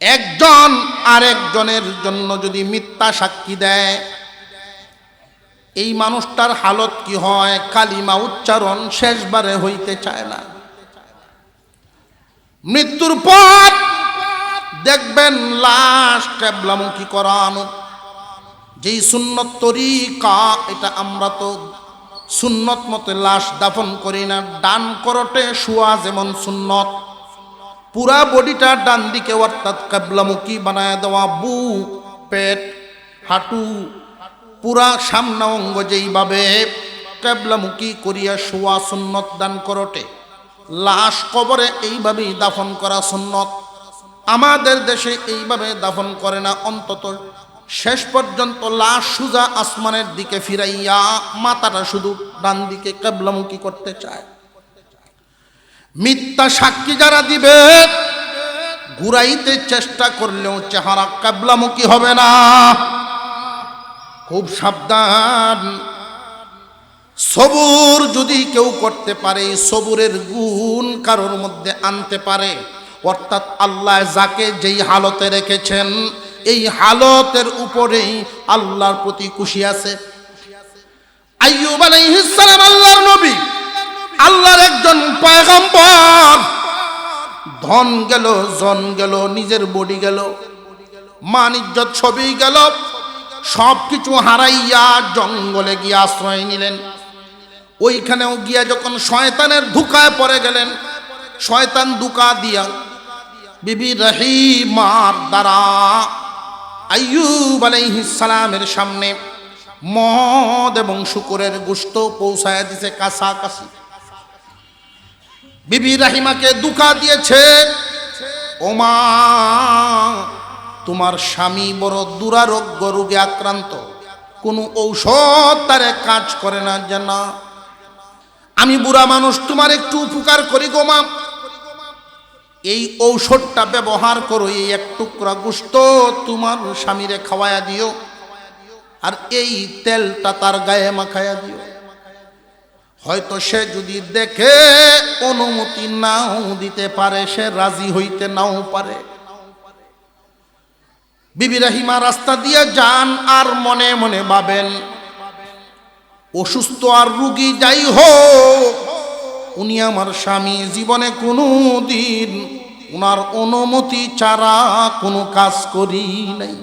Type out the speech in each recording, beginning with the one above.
একজন আরেকজনের জন্য যদি মিথ্যা সাক্ষী দেয়, এই মানুষটার হালত কি হয়? কালিমা উচ্চারণ শেষবারে হইতে চায় না। মৃত্যুর পর দেখবেন লাশ কিবলামুখী করানো, যেই সুন্নত তরিকা, এটা আমরা তো সুন্নত মতে লাশ দাফন করি না। ডান করটে শোয়া যেমন সুন্নত, পুরা বডিটা ডান দিকে অর্থাৎ কিবলামুখী বানায় দেওয়া, বুক, পেট, হাঁটু, পুরা সামনা অঙ্গ যেইভাবে কিবলামুখী করিয়া শোয়া সুন্নত ডান করটে। লাশ কবরে এইভাবেই দাফন করা সুন্নত। আমাদের দেশে এইভাবে দাফন করে না, অন্তত শেষ পর্যন্ত লাশ সুজা আসমানের দিকে ফিরাইয়া মাথাটা শুধু ডান দিকে কিবলামুখী করতে চায়। মিথ্যা সাক্ষী যারা দিবে, ঘুরাইতে চেষ্টা করলেও চেহারা কিবলামুখী হবে না। খুব সাবধান। সবুর যদি কেউ করতে পারে, সবুরের গুণ কারোর মধ্যে আনতে পারে, অর্থাৎ আল্লাহ যাকে যেই হালতে রেখেছেন এই হালতের উপরেই আল্লাহর প্রতি খুশি আছে। আইয়ুব আলাইহিস সালাম আল্লাহর নবী, আল্লাহর একজন পয়গম্বর। ধন গেল, জন গেল, নিজের বডি গেল, মান ইজ্জত সবই গেল, সব কিছু হারাইয়া জঙ্গলে গিয়ে আশ্রয় নিলেন। ওইখানেও গিয়া যখন শয়তানের ধোঁকায় পড়ে গেলেন, শয়তান ধোঁকা দিয়া বিবি রহিমার দ্বারা আইয়ুব আলাইহিস সালামের সামনে মদ এবং শুকরের গোশত পৌঁছায় দিছে কাছাকাছি। বিবি রহিমাকে ধোঁকা দিয়েছে, ওমা তোমার স্বামী বড় দুরারোগ্য রোগে আক্রান্ত, কোনো ঔষধ তারে কাজ করে না, জানা আমি বুড়া মানুষ, তোমার একটু উপকার করি গো মা, এই ঔষধটা ব্যবহার করো, এই এক টুকরা গোশত তোমার স্বামীরে খাওয়ায়া দিও, আর এই তেলটা তার গায়ে মাখায়া দিও। হয়তো সে যদি দেখে অনুমতি নাও দিতে পারে, সে রাজি হইতে নাও পারে। বিবি রহিমা রাস্তা দিয়ে যান আর মনে মনে ভাবেন, অসুস্থ আর রোগী যাই হোক, উনি আমার স্বামী, জীবনে কোনো দিন উনার অনুমতি ছাড়া কোনো কাজ করি নাই।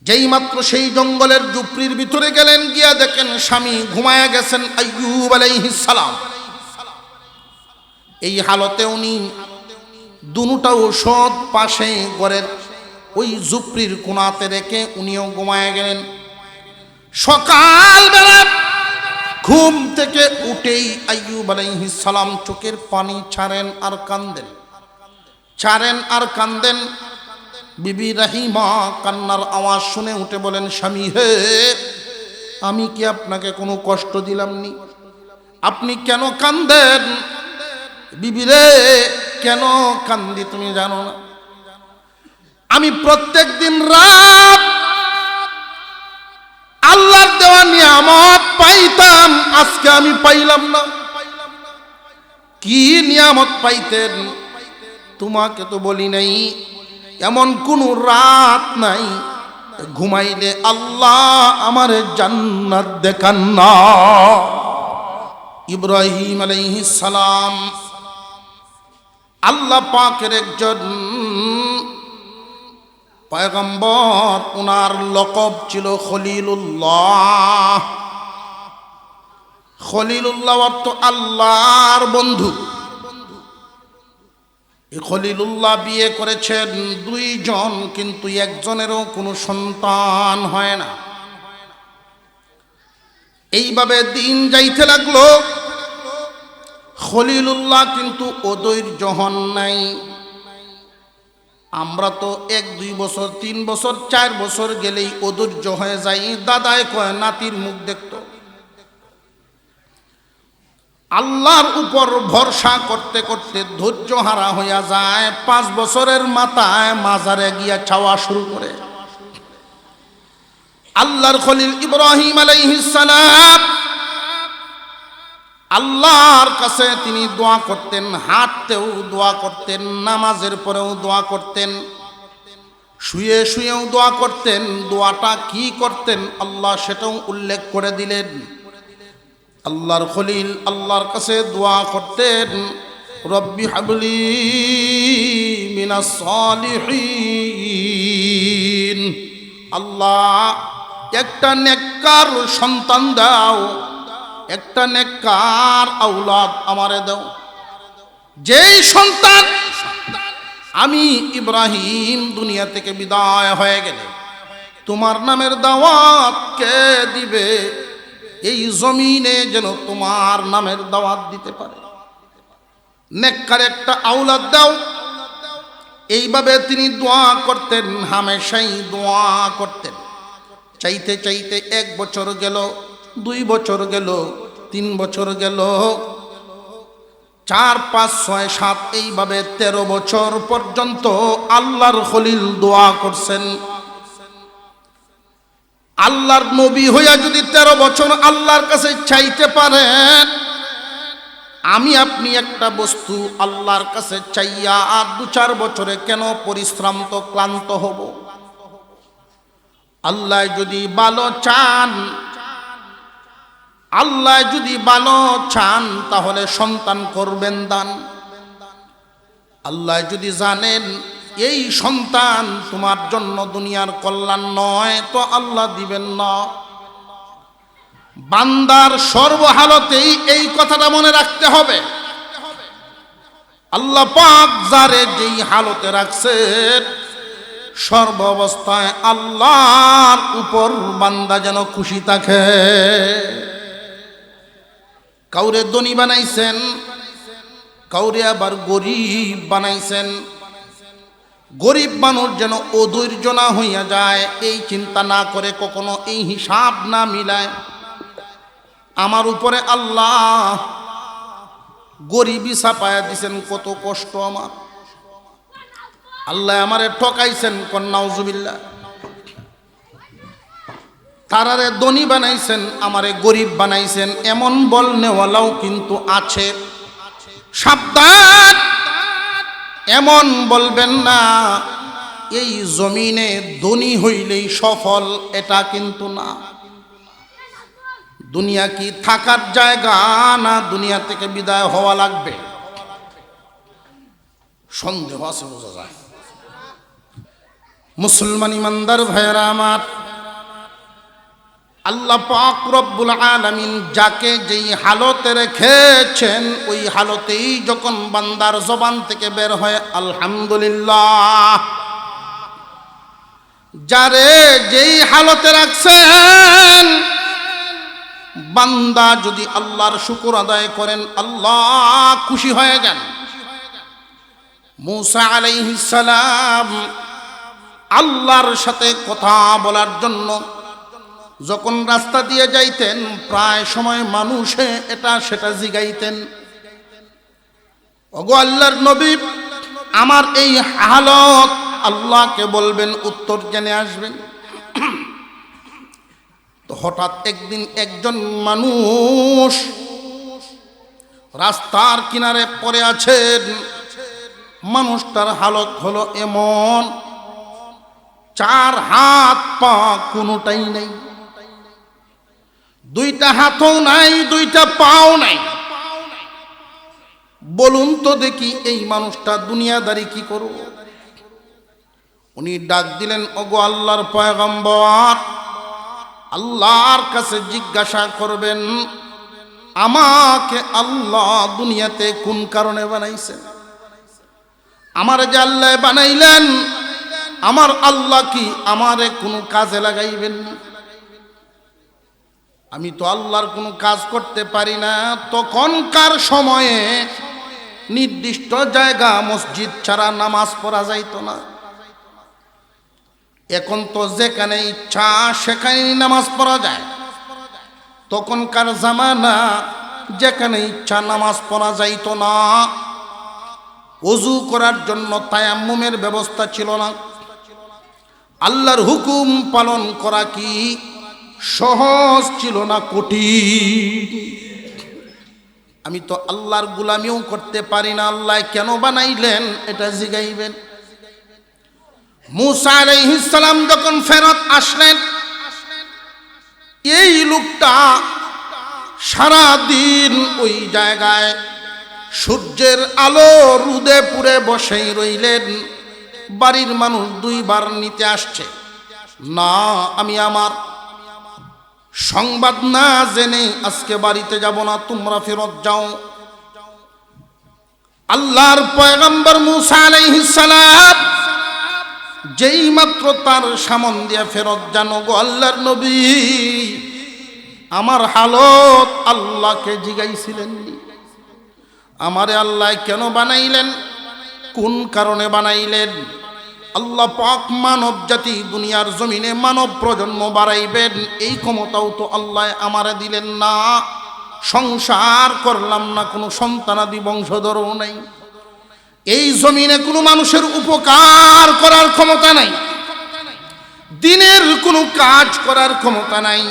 যেই মাত্র সেই জঙ্গলের ঝুপড়ির ভিতরে গেলেন, গিয়া দেখেন স্বামী ঘুমায়া গেছেন আইয়ুব আলাইহিস সালাম। এই হালতে উনি দুটা ঔষধ পাশে ঘরের ওই ঝুপড়ির কোণাতে রেখে উনিও ঘুমায়া গেলেন। সকালবেলা ঘুম থেকে উঠেই আইয়ুব আলাইহিস সালাম চোখের পানি ছাড়েন আর কান্দেন, ছাড়েন আর কান্দেন। বিবি রহিমা কান্নার আওয়াজ শুনে উঠে বলেন, স্বামী হে, আমি কি আপনাকে কোনো কষ্ট দিলাম নি? আপনি কেন কান্দেন? বিবি রে, কেন কান্দি তুমি জানো না? আমি প্রত্যেক দিন রাত আল্লাহর দেওয়া নিয়ামত পাইতাম, আজকে আমি পাইলাম না। কি নিয়ামত পাইতেন? তোমাকে তো বলি নাই, এমন কোন রাত নাই ঘুমাইলে আল্লাহ আমারে জান্নাত দেখান না। ইব্রাহিম আলাইহিস সালাম আল্লাহ পাকের একজন পয়গম্বর, ওনার লকব ছিল খলিলুল্লাহ। খলিলুল্লাহ অর্থ আল্লাহর বন্ধু। খলিলুল্লাহ বিয়ে করেছেন দুইজন, কিন্তু একজনেরও কোনো সন্তান হয় না। এইভাবে দিন যাইতে লাগলো, খলিলুল্লাহ কিন্তু অধৈর্য হন নাই। আমরা তো 1-2 বছর 3 বছর 4 বছর গেলেই অধৈর্য হয়ে যাই। দাদায় কয় নাতির মুখ দেখতো। আল্লাহর উপর ভরসা করতে করতে ধৈর্য হারা হইয়া যায়। 5 বছরের মাথায় মাজারে গিয়া চাওয়া শুরু করে। আল্লাহর খলিল ইব্রাহিম আলাইহিস সালাম আল্লাহর কাছে তিনি দোয়া করতেন, হাঁটতেও দোয়া করতেন, নামাজের পরেও দোয়া করতেন, শুয়ে শুয়েও দোয়া করতেন। দোয়াটা কি করতেন আল্লাহ সেটাও উল্লেখ করে দিলেন। আল্লাহর খলিল আল্লাহর কাছে দোয়া করতেন, রব্বি হাবলি মিনাস সালিহিন, আল্লাহ একটা নেককার সন্তান দাও, একটা নেককার আওলাদ আমারে দাও। যেই সন্তান আমি ইব্রাহিম দুনিয়া থেকে বিদায় হয়ে গেলে তোমার নামের দাওয়াত কে দিবে? এই জমিনে যেন তোমার নামের দাওয়াত দিতে পারে, নেককার একটা আওলাদ দাও। এইভাবে তিনি দোয়া করতেন, হামেশাই দোয়া করতেন। চাইতে চাইতে 1 বছর গেল, 2 বছর গেল, 3 বছর গেল, 4, 5, 6, 7 এইভাবে 13 বছর পর্যন্ত আল্লাহর খলিল দোয়া করছেন। আল্লাহর নবী হইয়া যদি 13 বছর আল্লাহর কাছে চাইতে পারেন, আমি আপনি একটা বস্তু আল্লাহর কাছে চাইয়া আর 2-4 বছরে কেন পরিশ্রান্ত ক্লান্ত হব? আল্লাহ যদি ভালো চান, আল্লাহ যদি ভালো চান তাহলে সন্তান করবেন দান। আল্লাহ যদি জানেন এই সন্তান তোমার জন্য দুনিয়ার কল্যাণ নয়, তো আল্লাহ দিবেন না। বান্দার সর্বহালতেই এই কথাটা মনে রাখতে হবে। আল্লাহ পাক যারে যেই হালতে রাখছেন, সর্ব অবস্থায় আল্লাহর উপর বান্দা যেন খুশি থাকে। কাউরে ধনী বানাইছেন, কাউরে আবার গরিব বানাইছেন। গরিব মানুষ যেন অধৈর্য না হইয়া যায়, এই চিন্তা না করে, কখনো এই হিসাব না মিলায়, আমার উপরে আল্লাহ গরিবই চাপায়া দিছেন, কত কষ্ট আমার, আল্লাহ আমারে ঠকাইছেন, নাউজুবিল্লাহ। তারারে ধনী বানাইছেন, আমারে গরিব বানাইছেন, এমন বলনেওয়ালাও কিন্তু আছে। সাবধান, এমন বলবেন না এই জমিনে ধনী হইলেই সফল, এটা কিন্তু না। দুনিয়া কি থাকার জায়গা না দুনিয়া থেকে বিদায় হওয়া লাগবে? সন্দেহ আছে, বোঝা যায়। মুসলমান ইমানদার ভাইয়েরা আমার, আল্লাহ পাক রব্বুল আলামিন যাকে যেই হালতে রেখেছেন, ওই হালতেই যখন বান্দার জবান থেকে বের হয় আলহামদুলিল্লাহ। যারে যেই হালতে রাখছেন, বান্দা যদি আল্লাহর শুকর আদায় করেন, আল্লাহ খুশি হয়ে যান। মূসা আলাইহিস সালাম আল্লাহর সাথে কথা বলার জন্য যখন রাস্তা দিয়ে যাইতেন, প্রায় সময় মানুষে এটা সেটা জিগাইতেন, ওগো আল্লাহর নবী, আমার এই হালত, আল্লাহকে বলবেন, উত্তর জেনে আসবেন। তো হঠাৎ একদিন একজন মানুষ রাস্তার কিনারে পড়ে আছেন। মানুষটার হালত হলো এমন, 4 হাত পা কোনোটাই নেই, 2টা হাতও নাই, 2টা পাও নাই। বলুন তো দেখি এই মানুষটা দুনিয়াদারি কি করব? উনি ডাক দিলেন, ওগো আল্লাহর পয়গম্বর, আল্লাহর কাছে জিজ্ঞাসা করবেন, আমাকে আল্লাহ দুনিয়াতে কোন কারণে বানাইছেন? আমার যে আল্লাহ বানাইলেন, আমার আল্লাহ কি আমারে কোনো কাজে লাগাইবেন? আমি তো আল্লাহর কোনো কাজ করতে পারি না। তখনকার সময়ে নির্দিষ্ট জায়গা মসজিদ ছাড়া নামাজ পড়া যাইতো না। এখন তো যেখানে ইচ্ছা সেখানেই নামাজ পড়া যায়। তখনকার জামানা যেখানে ইচ্ছা নামাজ পড়া যাইতো না। ওযু করার জন্য তায়াম্মুমের ব্যবস্থা ছিল না। আল্লাহর হুকুম পালন করা কি সহজ ছিল না, কঠিন। আমি তো আল্লাহর গোলামিও করতে পারি না, আল্লাহ কেন বানাইলেন এটা জিগাইবেন। মূসা আলাইহিস সালাম যখন ফেরত আসলেন, এই লোকটা সারা দিন ওই জায়গায় সূর্যের আলো রোদে পুড়ে বসেই রইলেন। বাড়ির মানুষ দুইবার নিতে আসছে, না আমি আমার সংবাদ না জেনে আজকে বাড়িতে যাব না, তোমরা ফেরত যাও। আল্লাহর পয়গম্বর মূসা আলাইহিস সালাম যেই মাত্র তার সামন দিয়ে ফেরত জানো, গো আল্লাহর নবী আমার হালত আল্লাহকে জিগাইছিলেন, আমারে আল্লাহ কেন বানাইলেন, কোন কারণে বানাইলেন? আল্লাহ পাক মানব জাতি দুনিয়ার জমিনে মানব প্রজন্ম বাড়াইবেন, এই ক্ষমতাও তো আল্লাহ আমারে দিলেন না। সংসার করলাম না, কোনো সন্তানাদি বংশধরও নাই, এই জমিনে কোনো মানুষের উপকার করার ক্ষমতা নাই, দিনের কোনো কাজ করার ক্ষমতা নাই।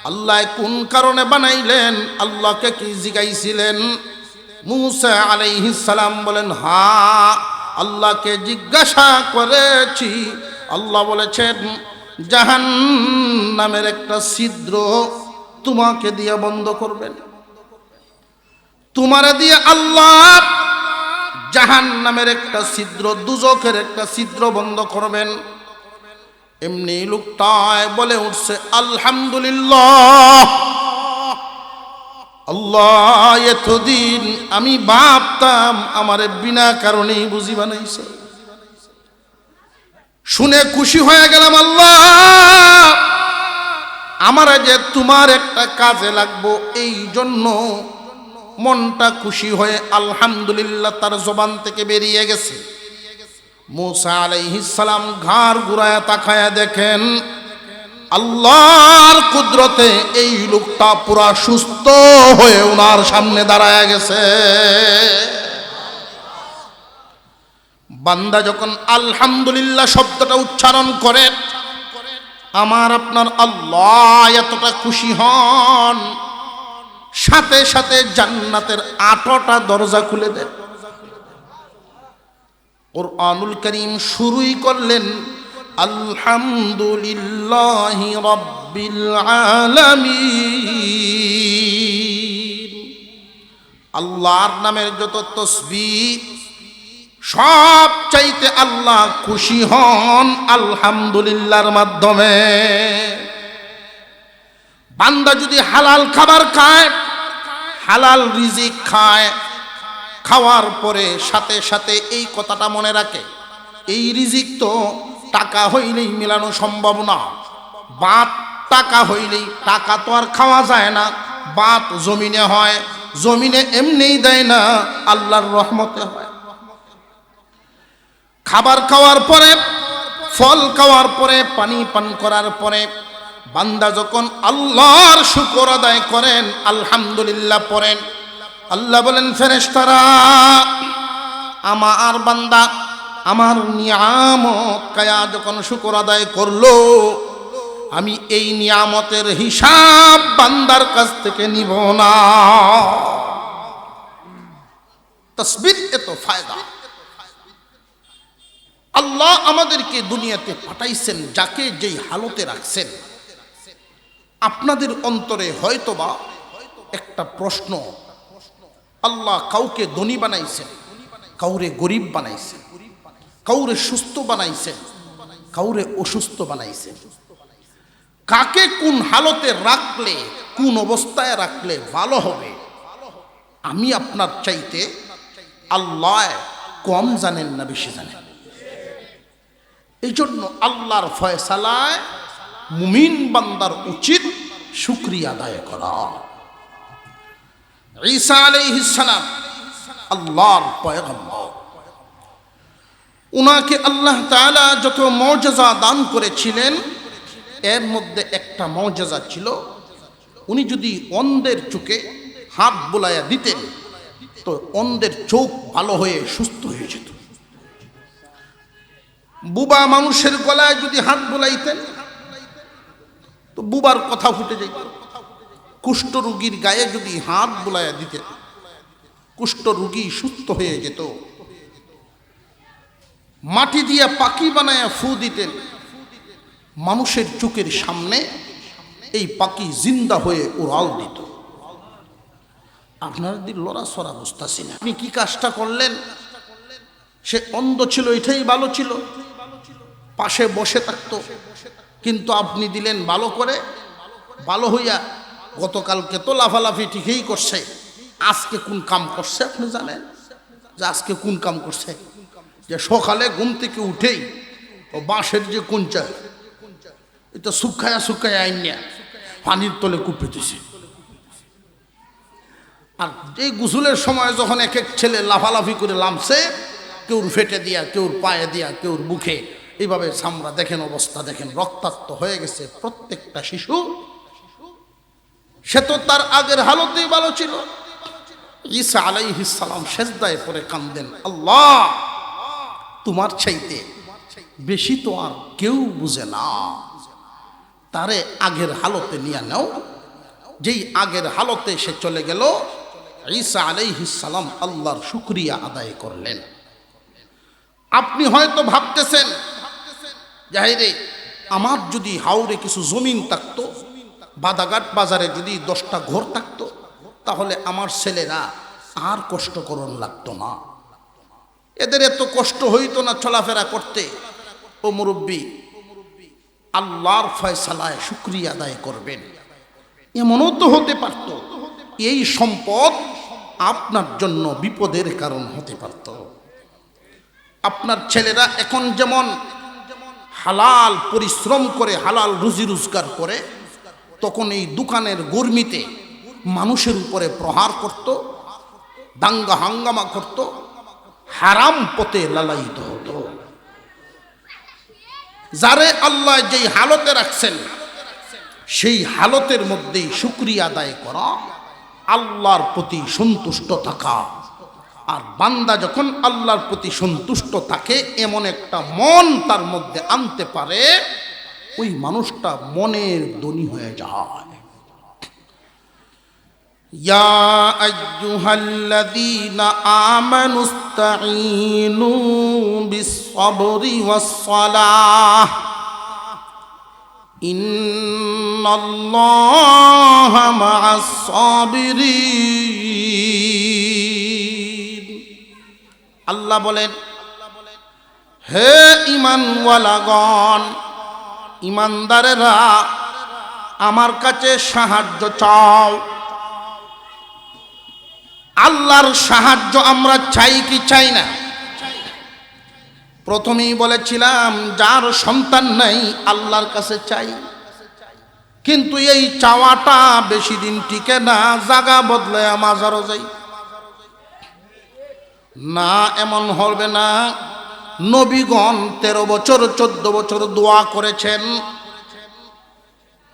আল্লাহ কোন কারণে বানাইলেন, আল্লাহকে কি জিগাইছিলেন? মূসা আলাইহিস সালাম বলেন, হ্যাঁ আল্লাহকে জিজ্ঞাসা করেছি। আল্লাহ বলেছেন জাহান্নামের একটা ছিদ্র তোমাকে দিয়ে বন্ধ করবেন, তোমারে দিয়ে আল্লাহ জাহান্নামের একটা ছিদ্র, দুজখের একটা ছিদ্র বন্ধ করবেন। এমনি লোকটায় বলে উঠছে আলহামদুলিল্লাহ, আল্লাহ এতদিন আমি ভাবতাম আমারে বিনা কারণেই বুঝি বানাইছে, শুনে খুশি হয়ে গেলাম। আল্লাহ আমারে যে তোমার একটা কাজে লাগবো এই জন্য মনটা খুশি হয়ে আলহামদুলিল্লাহ তার জবান থেকে বেরিয়ে গেছে। মূসা আলাইহিস সালাম ঘাড় ঘুরায়া তাকায়া দেখেন আল্লাহর কুদরতে এই লোকটা পুরা সুস্থ হয়ে ওনার সামনে দাঁড়ায় গেছে। বান্দা যখন আলহামদুলিল্লাহ শব্দটা উচ্চারণ করে, আমার আপনার আল্লাহ এতটা খুশি হন, সাথে সাথে জান্নাতের 8টা দরজা খুলে দেন। কুরআনুল কারীম শুরুই করলেন আলহামদুলিল্লাহি রাব্বিল আলামিন। আল্লাহর নামের যত তাসবিহ সব চাইতে আল্লাহ খুশি হন আলহামদুলিল্লাহর মাধ্যমে। বান্দা যদি হালাল খাবার খায়, হালাল রিজিক খায়, খাওয়ার পরে সাথে সাথে এই কথাটা মনে রাখে, এই রিজিক তো টাকা হইলেই মেলানো সম্ভব না, বাত টাকা হইলেই, টাকা তো আর খাওয়া যায় না, বাত জমিনে হয়, জমিনে এমনিই দেয় না, আল্লাহর রহমতে হয়। খাবার খাওয়ার পরে, ফল খাওয়ার পরে, পানি পান করার পরে বান্দা যখন আল্লাহর শুকর আদায় করেন, আলহামদুলিল্লাহ পড়েন, আল্লাহ বলেন ফেরেশতারা আমার বান্দা আমার নিয়ামত কায়া যখন শুকর আদায় করলো, আমি এই নিয়ামতের হিসাব বান্দার কাছ থেকে নিব না। তাসবিহ এত ফায়দা। আল্লাহ আমাদেরকে দুনিয়াতে পাঠাইছেন, যাকে যেই হালতে রাখছেন। আপনাদের অন্তরে হয়তোবা একটা প্রশ্ন, আল্লাহ কাউকে ধনী বানাইছেন, কাউরে গরিব বানাইছেন, কাউরে সুস্থ বানাইছেন, কাউরে অসুস্থ বানাইছেন। কাকে কোন হালতে রাখলে, কোন অবস্থায় রাখলে ভালো হবে, আমি আপনার চাইতে আল্লাহ কম জানেন না বেশি জানেন। এই জন্য আল্লাহর ফয়সালায় মুমিন বান্দার উচিত শুকরিয়া আদায় করা। ঈসা আলাইহিস সালাম আল্লাহর পয়গম্বর, উনাকে আল্লাহ তাআলা যত মুজিজা দান করেছিলেন, এর মধ্যে একটা মুজিজা ছিল, উনি যদি অন্ধের চোখে হাত বুলাইয়া দিতেন তো অন্ধের চোখ ভালো হয়ে সুস্থ হয়ে যেত। বুবা মানুষের গলায় যদি হাত বুলাইতেন তো বুবার কথা ফুটে যেত। কুষ্ঠ রোগীর গায়ে যদি হাত বুলাইয়া দিতেন কুষ্ঠ রোগী সুস্থ হয়ে যেত। মাটি দিয়ে পাখি বানায়া ফু দিতেন, মানুষের চোখের সামনে এই পাখি জিন্দা হয়ে উড়াল দিত। আপনার দিন লড়াছড়া বুঝতেছি না, আপনি কি কাজটা করলেন? সে অন্ধ ছিল, এটাই ভালো ছিল, পাশে বসে থাকতো, কিন্তু আপনি দিলেন ভালো করে, ভালো হইয়া গতকালকে তো লাফালাফি ঠিকই করছে, আজকে কোন কাম করছে আপনি জানেন? যে আজকে কোন কাম করছে? যে সকালে ঘুম থেকে উঠেই ও বাঁশের যে কুঞ্চা, এটা শুকায়া শুকায়া আইনিয়া পানির তলে কুপে দিছে। আর এই গোসলের সময় যখন এক এক ছেলে লাফালাফি করে লামছে, কেউর ফেটে দিয়া, কেউর পায়ে দিয়া, কেউর মুখে, এইভাবে চামড়া দেখেন, অবস্থা দেখেন, রক্তাক্ত হয়ে গেছে প্রত্যেকটা শিশু। সে তো তার আগের হালতেই ভালো ছিল। ঈসা আলাইহিস সালাম সেজদায় পড়ে কান্দেন, আল্লাহ তোমার চাইতে বেশি তো আর কেউ বুঝে না, তারে আগের হালতে নিয়ে নাও। যেই আগের হালতে সে চলে গেল, ঈসা আলাইহিস সালাম আল্লাহর শুকরিয়া আদায় করলেন। আপনি হয়তো ভাবতেছেন, জাহিরে আমার যদি হাওড়ে কিছু জমিন থাকতো, বাদাঘাট বাজারে যদি 10টা ঘর থাকতো, তাহলে আমার ছেলেরা আর কষ্ট করন লাগতো না, এদের এত কষ্ট হইতো না চলাফেরা করতে। ও মুরব্বী, আল্লাহর ফয়সালায় শুকরিয়া আদায় করবেন। এমনও তো হতে পারত এই সম্পদ আপনার জন্য বিপদের কারণ হতে পারত। আপনার ছেলেরা এখন যেমন হালাল পরিশ্রম করে হালাল রুজি রোজগার করে, তখন এই দোকানের গরমিতে মানুষের উপরে প্রহার করত, দাঙ্গা হাঙ্গামা করত, হারাম পথে লালায়িত হতো। যারে আল্লাহ যেই হালতে রাখছেন, সেই হালতের মধ্যেই শুকরিয়া আদায় করা, আল্লাহর প্রতি সন্তুষ্ট থাকা। আর বান্দা যখন আল্লাহর প্রতি সন্তুষ্ট থাকে, এমন একটা মন তার মধ্যে আনতে পারে, ওই মানুষটা মনের ধনী হয়ে যায়। ইয়া আইয়ুহাল্লাযীনা আমানুস্তাঈনু বিস-সাবরি ওয়াস-সালাহ ইন্নাল্লাহা মা'আস-সাবিরিন। আল্লাহ বলেন, হে ঈমানওয়ালাগণ, ঈমানদারেরা আমার কাছে সাহায্য চাও। আল্লাহর সাহায্য আমরা চাই কি চাই না? প্রথমেই বলেছিলাম, যার সন্তান নাই আল্লাহর কাছে চাই, কিন্তু এই চাওয়াটা বেশি দিন টিকে না, জায়গা বদলায় মাজারও যাই না, এমন হবে না। নবীগণ 13 বছর 14 বছর দোয়া করেছেন,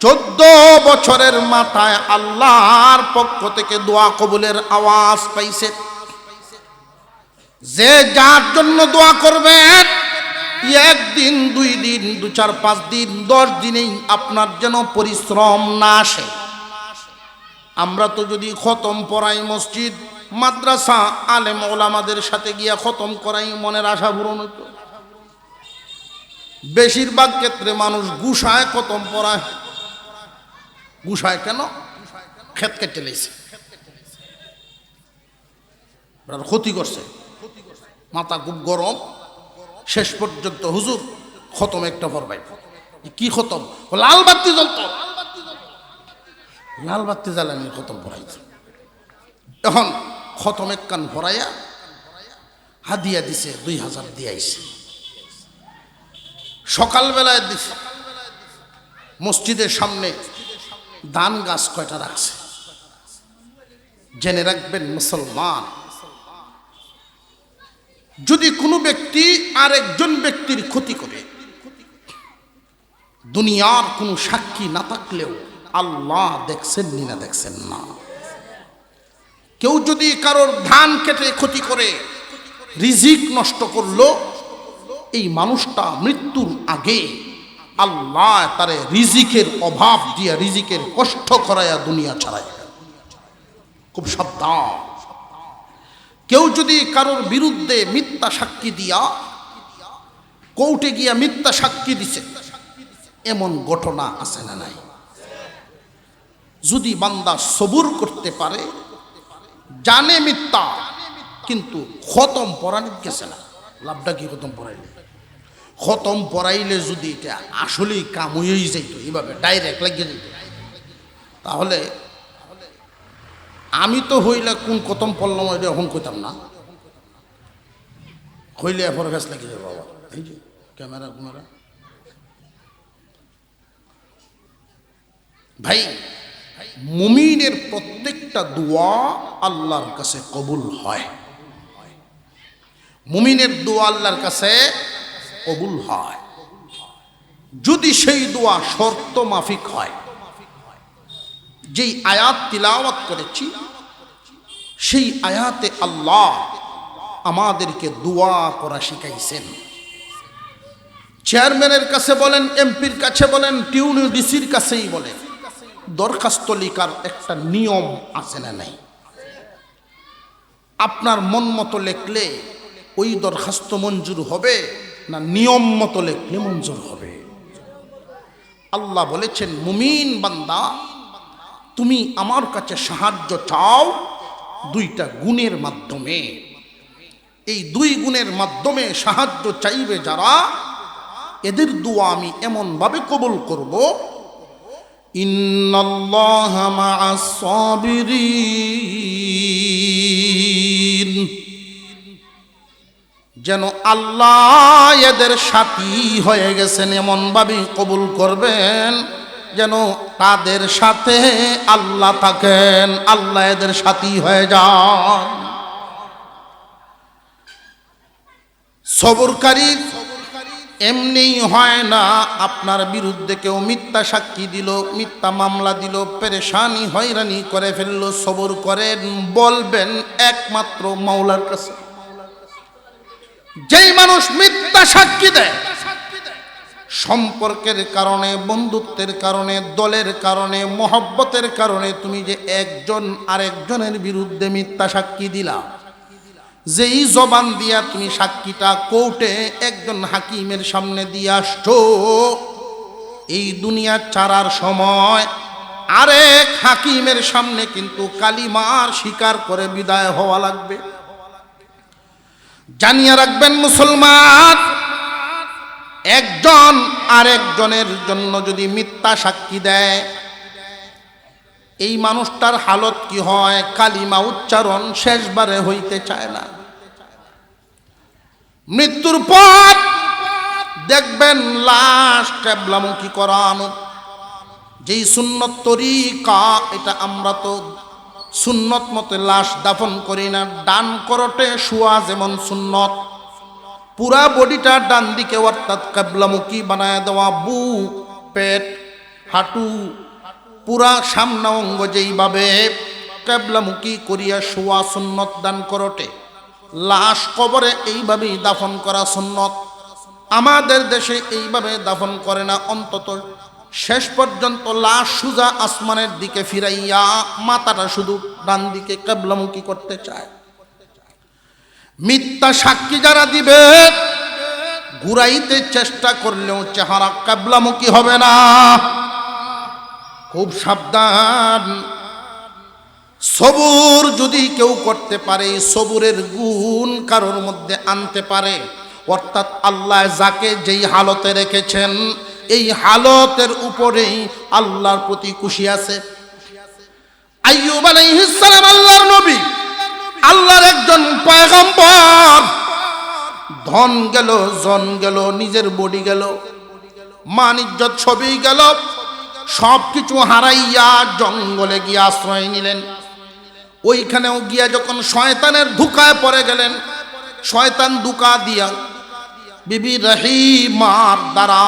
14 বছরের মাথায় আল্লাহর পক্ষ থেকে দোয়া কবুলের আওয়াজ পাইছে। যে যার জন্য দোয়া করবেন, 1 দিন 2 দিন 2 4 5 দিন 10 দিনেই আপনার যেন পরিশ্রম না আসে। আমরা তো যদি খতম পড়াই, মসজিদ মাদ্রাসা আলেম ওলামাদের সাথে গিয়া খতম করাই, মনের আশা পূরণ হতো। বেশিরভাগ ক্ষেত্রে মানুষ গুসায় খতম পড়ায়। গুসায় কেন? ক্ষেত কেটে লেছে, ক্ষতি করছে, মাথা খুব গরম। শেষ পর্যন্ত হুজুর খতম একটা পড়বাই। কি খতম? লাল বাতি জ্বলত, লাল বাতি জ্বালানি খতম পড়াইছে। এখন খতম এক কান ভরাইয়া হাদিয়া দিছে, 2000 দিয়াইছে। সকালবেলায় দিছে, মসজিদের সামনে ধান গাছ কয়টা রাখছে। জেনে রাখবেন মুসলমান, যদি কোনো ব্যক্তি আরেকজন ব্যক্তির ক্ষতি করে, দুনিয়ার কোনো সাক্ষী না থাকলেও আল্লাহ দেখছেন না দেখছেন না। কেউ যদি কারোর ধান কেটে ক্ষতি করে, রিজিক নষ্ট করলো, এই মানুষটা মৃত্যুর আগে আল্লাহ তারে রিজিকের অভাব দিয়া, রিজিকের কষ্ট করাইয়া দুনিয়া ছাড়ায়। খুব সাবধান। কেউ যদি কারোর বিরুদ্ধে মিথ্যা সাক্ষী দিয়া কোর্টে গিয়া মিথ্যা সাক্ষী দিছে, এমন ঘটনা আছে না নাই? যদি বান্দা সবুর করতে পারে, জানে মিথ্যা কিন্তু খতম পড়ানি গেছে না, লাভটা কি? খতম পড়াইলে, খতম পড়াইলে যদি এটা আসলেই কাম হয়েই যাইত, এইভাবে ডাইরেক্ট লাগিয়ে যেত, তাহলে আমি তো হইলে কোন খতম পড়লাম এটা এখন কইতাম না, হইলে এরপরে ফেস লাগিয়ে যাবে। বাবা এই যে ক্যামেরা কুমেরা ভাই, মুমিনের প্রত্যেকটা দোয়া আল্লাহর কাছে কবুল হয়। মুমিনের দোয়া আল্লাহর কাছে কবুল হয় যদি সেই দোয়া শর্ত মাফিক হয়। যেই আয়াত তিলাওয়াত করেছি সেই আয়াতে আল্লাহ আমাদেরকে দোয়া করা শিখাইছেন। চেয়ারম্যানের কাছে বলেন, এমপির কাছে বলেন, টিউনি ডিসির কাছেই বলেন, দরখাস্ত লিখার একটা নিয়ম আছে না নাই? আপনার মন মতো লেখলে ওই দরখাস্ত মঞ্জুর হবে না নিয়ম মতো লেখলে মঞ্জুর হবে? আল্লাহ বলেছেন, মুমিন বান্দা তুমি আমার কাছে সাহায্য চাও দুইটা গুণের মাধ্যমে। এই দুই গুণের মাধ্যমে সাহায্য চাইবে যারা, এদের দোয়া আমি এমন ভাবে কবুল করব, ইন্নাল্লাহা মা'আস সাবিরিন, যেন আল্লাহ এদের সাথী হয়ে গেছেন, এমন ভাবে কবুল করবেন যেন তাদের সাথে আল্লাহ থাকেন, আল্লাহ এদের সাথী হয়ে যান। সবরকারী এমনি হয় না, আপনার বিরুদ্ধে কেউ মিথ্যা সাক্ষী দিল, মিথ্যা মামলা দিল, পেরেশানি হয়রানি করে ফেললো, সবর করেন, বলবেন একমাত্র মাওলার কাছে। যেই মানুষ মিথ্যা সাক্ষী দেয় সম্পর্কের কারণে, বন্ধুত্বের কারণে, দলের কারণে, মহব্বতের কারণে তুমি যে একজন আরেকজনের বিরুদ্ধে মিথ্যা সাক্ষী দিলা, যেই জবান দিয়া তুমি সাক্ষীটা কোর্টে একজন হাকিমের সামনে দিয়ে আসছো, এই দুনিয়া ছাড়ার সময় আরেক হাকিমের সামনে কিন্তু কালিমার স্বীকার করে বিদায় হওয়া লাগবে। জানিয়ে রাখবেন মুসলমান, একজন আরেকজনের জন্য যদি মিথ্যা সাক্ষী দেয়, এই মানুষটার হালত কি হয়? কালিমা উচ্চারণ শেষবারে হইতে চায় না। মৃত্যুর পর দেখবেন লাশ কিবলামুখী করানো, যেই সুন্নত তরিকা, এটা আমরা তো সুন্নত মতে লাশ দাফন করি না। ডান করটে শোয়া যেমন সুন্নত, পুরা বডিটা ডান দিকে অর্থাৎ কিবলামুখী বানায় দেওয়া, বুক, পেট, হাঁটু, পুরা সামনা অঙ্গ যেইভাবে কিবলামুখী করিয়া শোয়া সুন্নত ডান করটে। লাশ কবরে এইভাবেই দাফন করা সুন্নত। আমাদের দেশে এইভাবে দাফন করে না, অন্তত শেষ পর্যন্ত লাশ সুজা আসমানের দিকে ফিরাইয়া মাথাটা শুধু ডান দিকে কিবলামুখী করতে চায়। মিথ্যা সাক্ষী যারা দিবে, ঘুরাইতে চেষ্টা করলেও চেহারা কিবলামুখী হবে না। খুব সাবধান। সবুর যদি কেউ করতে পারে, সবুরের গুণ কারোর মধ্যে আনতে পারে, অর্থাৎ আল্লাহ যাকে যেই হালতে রেখেছেন এই হালতের উপরেই আল্লাহর প্রতি খুশি আছে। আইয়ুব আলাইহিস সালাম আল্লাহর নবী, আল্লাহর একজন পয়গম্বর। ধন গেল, জন গেল, নিজের বডি গেল, মান ইজ্জত সবই গেল, সব কিছু হারাইয়া জঙ্গলে গিয়ে আশ্রয় নিলেন। ওইখানেও গিয়া যখন শয়তানের ধোঁকায় পড়ে গেলেন, শয়তান ধোঁকা দিয়া বিবি রহিমার দ্বারা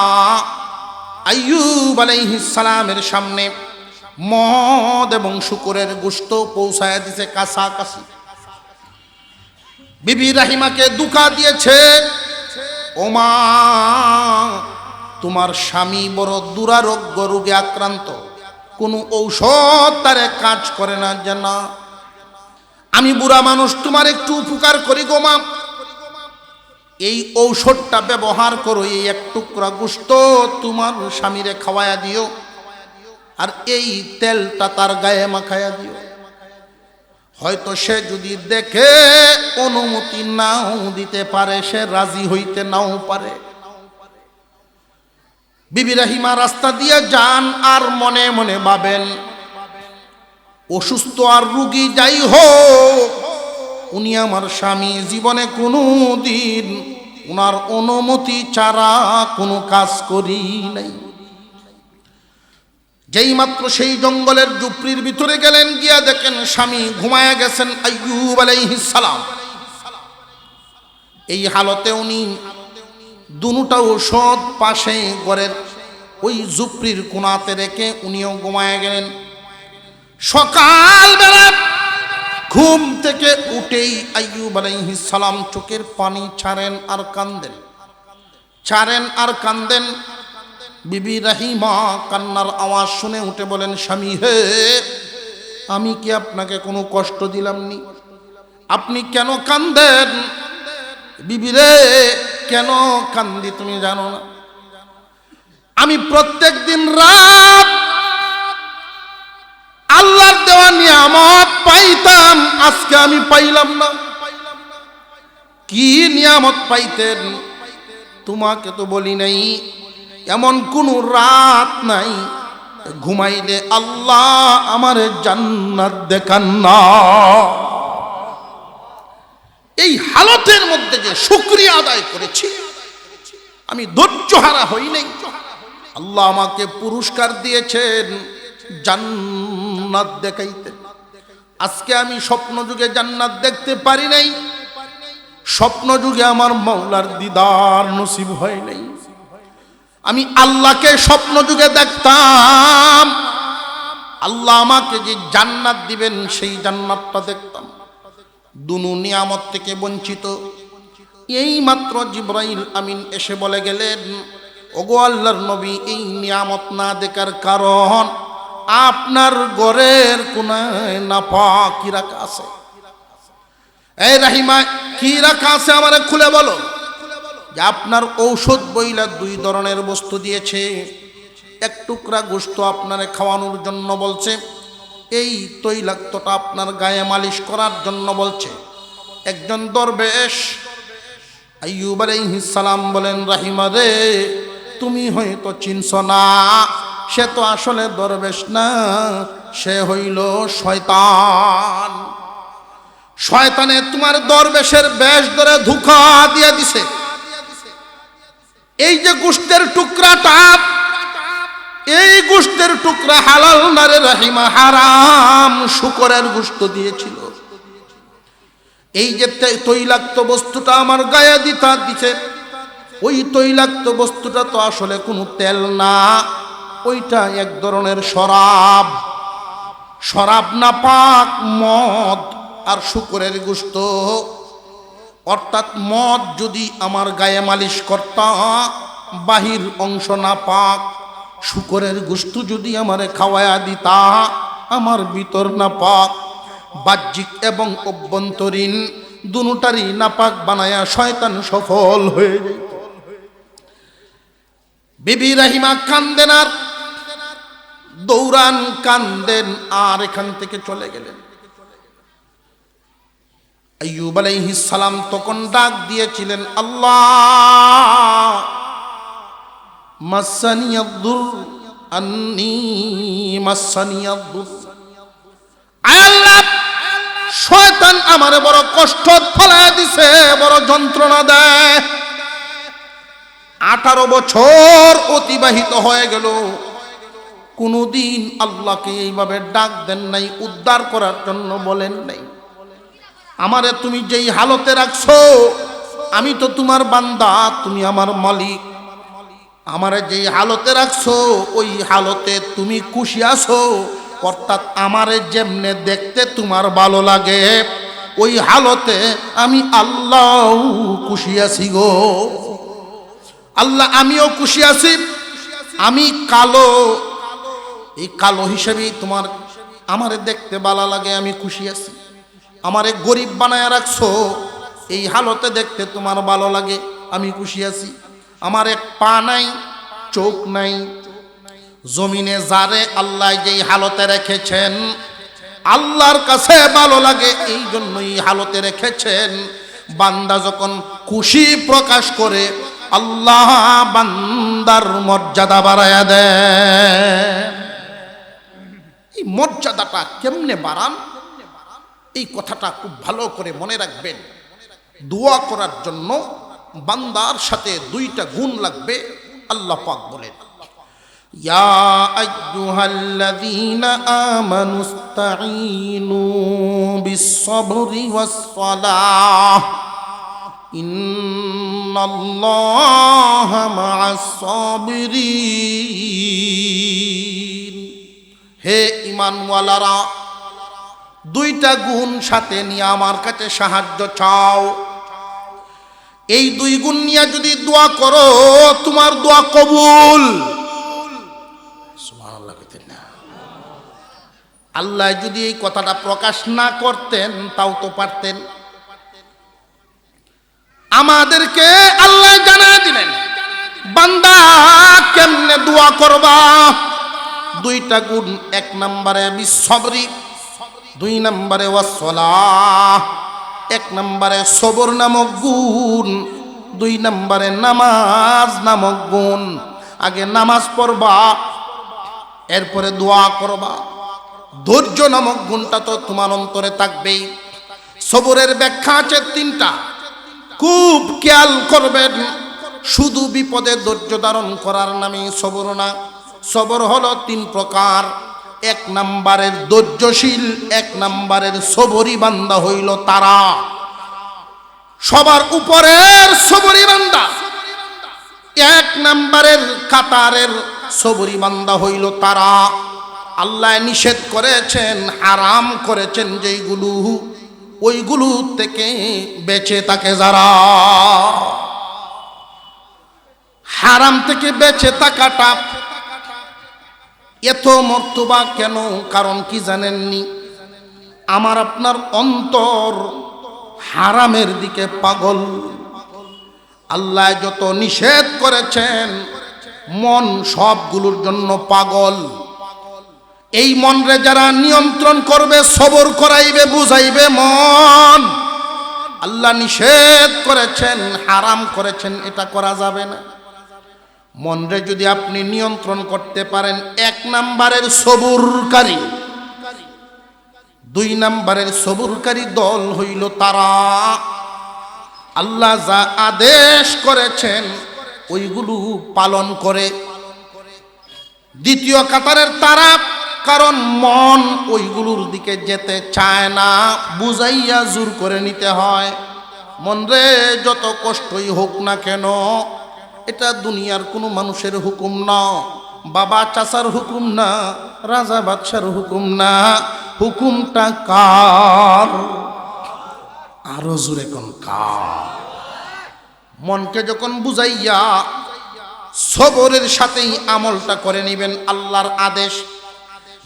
আইয়ুব আলাইহিস সালামের সামনে মদ এবং শুকরের গোশত পৌঁছায় দিছে কাছাকাছি। বিবি রহিমাকে ধোঁকা দিয়েছে, ওমা তোমার স্বামী বড় দুরারোগ্য রোগে আক্রান্ত, কোনো ঔষধ তারে কাজ করে না জানা। আমি বুড়া মানুষ, তোমার একটু উপকার করি গো মা, এই ঔষধটা ব্যবহার করো, এই এক টুকরা গোশত তোমার স্বামীরে খাওয়ায়া দিও, আর এই তেলটা তার গায়ে মাখায়া দিও। হয়তো সে যদি দেখে অনুমতি নাও দিতে পারে, সে রাজি হইতে নাও পারে। বিবি রহিমা রাস্তা দিয়ে যান আর মনে মনে ভাবেন, অসুস্থ আর রোগী যাই হোক, উনি আমার স্বামী, জীবনে কোনো দিন উনার অনুমতি ছাড়া কোনো কাজ করি নাই। যেই মাত্র সেই জঙ্গলের ঝুপড়ির ভিতরে গেলেন, গিয়া দেখেন স্বামী ঘুমায়া গেছেন আইয়ুব আলাইহিস সালাম। এই হালতে উনি দুটা ঔষধ পাশে ঘরের ওই ঝুপড়ির কোণাতে রেখে উনিও ঘুমায়া গেলেন। সকালবেলা ঘুম থেকে উঠেই আইয়ুব আলাইহিস সালাম চোখের পানি ছাড়েন আর কান্দেন, ছাড়েন আর কান্দেন। বিবি রহিমা কান্নার আওয়াজ শুনে উঠে বলেন, স্বামী হে, আমি কি আপনাকে কোনো কষ্ট দিলাম নি? আপনি কেন কান্দেন? বিবি রে, কেন কান্দি তুমি জানো না? আমি প্রত্যেক দিন রাত আল্লাহর দেওয়া নিয়ামত পাইতাম, আজকে আমি পাইলাম না। কি নিয়ামত পাইতেন? তোমাকে তো বলি নাই, এমন কোন রাত নাই ঘুমাইলে আল্লাহ আমারে জান্নাত দেখান না। এই হালতের মধ্যে যে শুকরিয়া আদায় করেছি, আমি ধৈর্যহারা হই নাই। আল্লাহ আমাকে পুরস্কার দিয়েছেন জান্নাত দেখাইতে। আজকে আমি স্বপ্ন যুগে জান্নাত দেখতে পারি নাই, স্বপ্ন যুগে আমার মাওলার দিদার নসিব হয় নাই। আমি আল্লাহকে স্বপ্ন যুগে দেখতাম, আল্লাহ আমাকে যে জান্নাত দিবেন সেই জান্নাতটা দেখতাম। দুনু নিয়ামত থেকে বঞ্চিত। এই মাত্র জিবরাইল আমিন এসে বলে গেলেন, ওগো আল্লাহর নবী, এই নিয়ামত না দেখার কারণ আপনার ঘরের কোনায় নাপাক কি রাখা আছে। এই রাহিমা, কি রাখা আছে আমারে খুলে বলো। যে আপনার ঔষধ বইলা দুই ধরনের বস্তু দিয়েছে, এক টুকরা গোশত আপনারে খাওয়ানোর জন্য বলছে, এই তৈলাক্তটা আপনার গায়ে মালিশ করার জন্য বলছে। একজন দরবেশ আইয়ুব আলাইহিস সালাম বলেন, রাহিমা রে, তুমি হয়তো চিনছ না, সে তো আসলে দরবেশ না, সে হইল শয়তান। শয়তানে তোমার দরবেশের বেশ ধরে ধোঁকা দিয়ে দিছে। এই যে গোশতের টুকরাটা, এই গোশতের টুকরা হালাল না রে রাহিমা, হারাম শুকরের গোশত দিয়েছিল। এই যে তৈলাক্ত বস্তুটা আমার গায়ে দিছে, ওই তৈলাক্ত বস্তুটা তো আসলে কোনো তেল না, ওইটা এক ধরনের শরাব। শরাব না পাক মদ আর শুকরের গোশত। অর্থাৎ মদ যদি আমার গায়ে মালিশ করতাম, বাহির অংশ না পাক। শুকরের গোশত যদি আমারে খাওয়ায়া দিতা, আমার ভিতর না পাক। বাহ্যিক এবং অভ্যন্তরীণ দুটারই নাপাক বানায়া শয়তান সফল হয়ে যেত। বিবি রহিমা কান্দেন আর দৌড়ান, কান্দেন আর এখান থেকে চলে গেলেন। আইয়ুব আলাইহিস সালাম তখন ডাক দিয়েছিলেন, আল্লাহ মাসানিয়াদ-দুর আন্নী মাসানিয়াদ-দুর। আল্লাহ, শয়তান আমারে বড় কষ্ট ফলায়া দিছে, বড় যন্ত্রণা দেয়। 18 বছর অতিবাহিত হয়ে গেল, কোনদিন আল্লাহকে এইভাবে ডাক দেন নাই, উদ্ধার করার জন্য বলেন নাই। আমারে তুমি যেই হালতে রাখছো, আমি তো তোমার বান্দা, তুমি আমার মালিক। আমারে যেই হালতে রাখছো, ওই হালতে তুমি খুশি আছো। অর্থাৎ আমারে যেমনে দেখতে তোমার ভালো লাগে, ওই হালতে আমি আল্লাহ খুশি আছি গো। আল্লাহ, আমিও খুশি আছি। আমি কালো, এই কালো হিসেবেই তোমার আমারে দেখতে ভালো লাগে, আমি খুশি আছি। আমারে গরিব বানায় রাখছো, এই হালতে দেখতে তোমার ভালো লাগে, আমি খুশি আছি। আমার এক পা নাই, চোখ নাই, জমিনে যারে আল্লাহ যেই হালতে রেখেছেন আল্লাহর কাছে ভালো লাগে, এই জন্যই হালতে রেখেছেন। বান্দা যখন খুশি প্রকাশ করে আল্লাহ বান্দার মর্যাদা বাড়ায়া দেন। এই মর্যাদাটা কেমনে বাড়ান, এই কথাটা খুব ভালো করে মনে রাখবেন। দোয়া করার জন্য বান্দার সাথে দুইটা গুণ লাগবে। আল্লাহ পাক বলেন, ইয়া আইয়ুহাল্লাযীনা আমানুস্তাঈনু বিস-সাবরি ওয়াস-সালাহ ইন্নাল্লাহা মা'আস-সাবিরিন। হে ঈমানওয়ালারা, দুইটা গুণ সাথে নিয়ে আমার কাছে সাহায্য চাও। এই দুই গুণ নিয়ে যদি দোয়া করো তোমার দোয়া কবুল। সুবহানাল্লাহ কইতেন না? আল্লাহ যদি এই কথাটা প্রকাশ না করতেন তাও তো পারতেন। আমাদেরকে আল্লাহ জানায় দিলেন বান্দা কেমনে দোয়া করবা। দুইটা গুণ, এক নম্বরে বিসবরি, দুই নম্বরে ওয়াসসালাহ। এক নম্বরে সবর নামক গুণ, দুই নম্বরে নামাজ নামক গুণ। আগে নামাজ পড়বা, এরপরে দোয়া করবা। ধৈর্য নামক গুণটা তো তোমার অন্তরে থাকবেই। সবরের ব্যাখ্যা আছে তিনটা, খুব খেয়াল করবেন। শুধু বিপদে ধৈর্য ধারণ করার নামে সবর না। সবর হলো তিন প্রকার। এক নম্বরের ধৈর্যশীল, এক নম্বরের সবরি বান্দা হইল তারা, সবার উপরের সবরি বান্দা। এক নম্বরের কাতারের সবরি বান্দা হইল তারা আল্লাহ নিষেধ করেছেন, হারাম করেছেন যেইগুলো, ওইগুলো থেকে বেঁচে থাকে যারা। হারাম থেকে বেঁচে থাকাটা এত মর্তবা কেন? কারণ কি জানেননি? আমার আপনার অন্তর হারামের দিকে পাগল। আল্লাহ যত নিষেধ করেছেন মন সবগুলোর জন্য পাগল। এই মনরে যারা নিয়ন্ত্রণ করবে, সবর করাইবে, বুঝাইবে মন। আল্লাহ নিষেধ করেছেন, হারাম করেছেন, এটা করা যাবে না। মনরে যদি আপনি নিয়ন্ত্রণ করতে পারেন, এক নম্বরের সবুরকারী। দুই নম্বরের সবুরকারী দল হইল তারা আল্লাহ যা আদেশ করেছেন ওইগুলো পালন করে। দ্বিতীয় কাতারের তারা, কারণ মন ওইগুলোর দিকে যেতে চায় না, বুঝাইয়া জোর করে নিতে হয়। মন রে যত কষ্টই হোক না কেন, এটা দুনিয়ার কোনো মানুষের হুকুম না, বাবা চাচার হুকুম না, রাজা বাদশার হুকুম না, হুকুমটা কার? আরো জোরে কোন কার? মনকে যখন বুঝাইয়া সবরের সাথেই আমলটা করে নিবেন, আল্লাহর আদেশ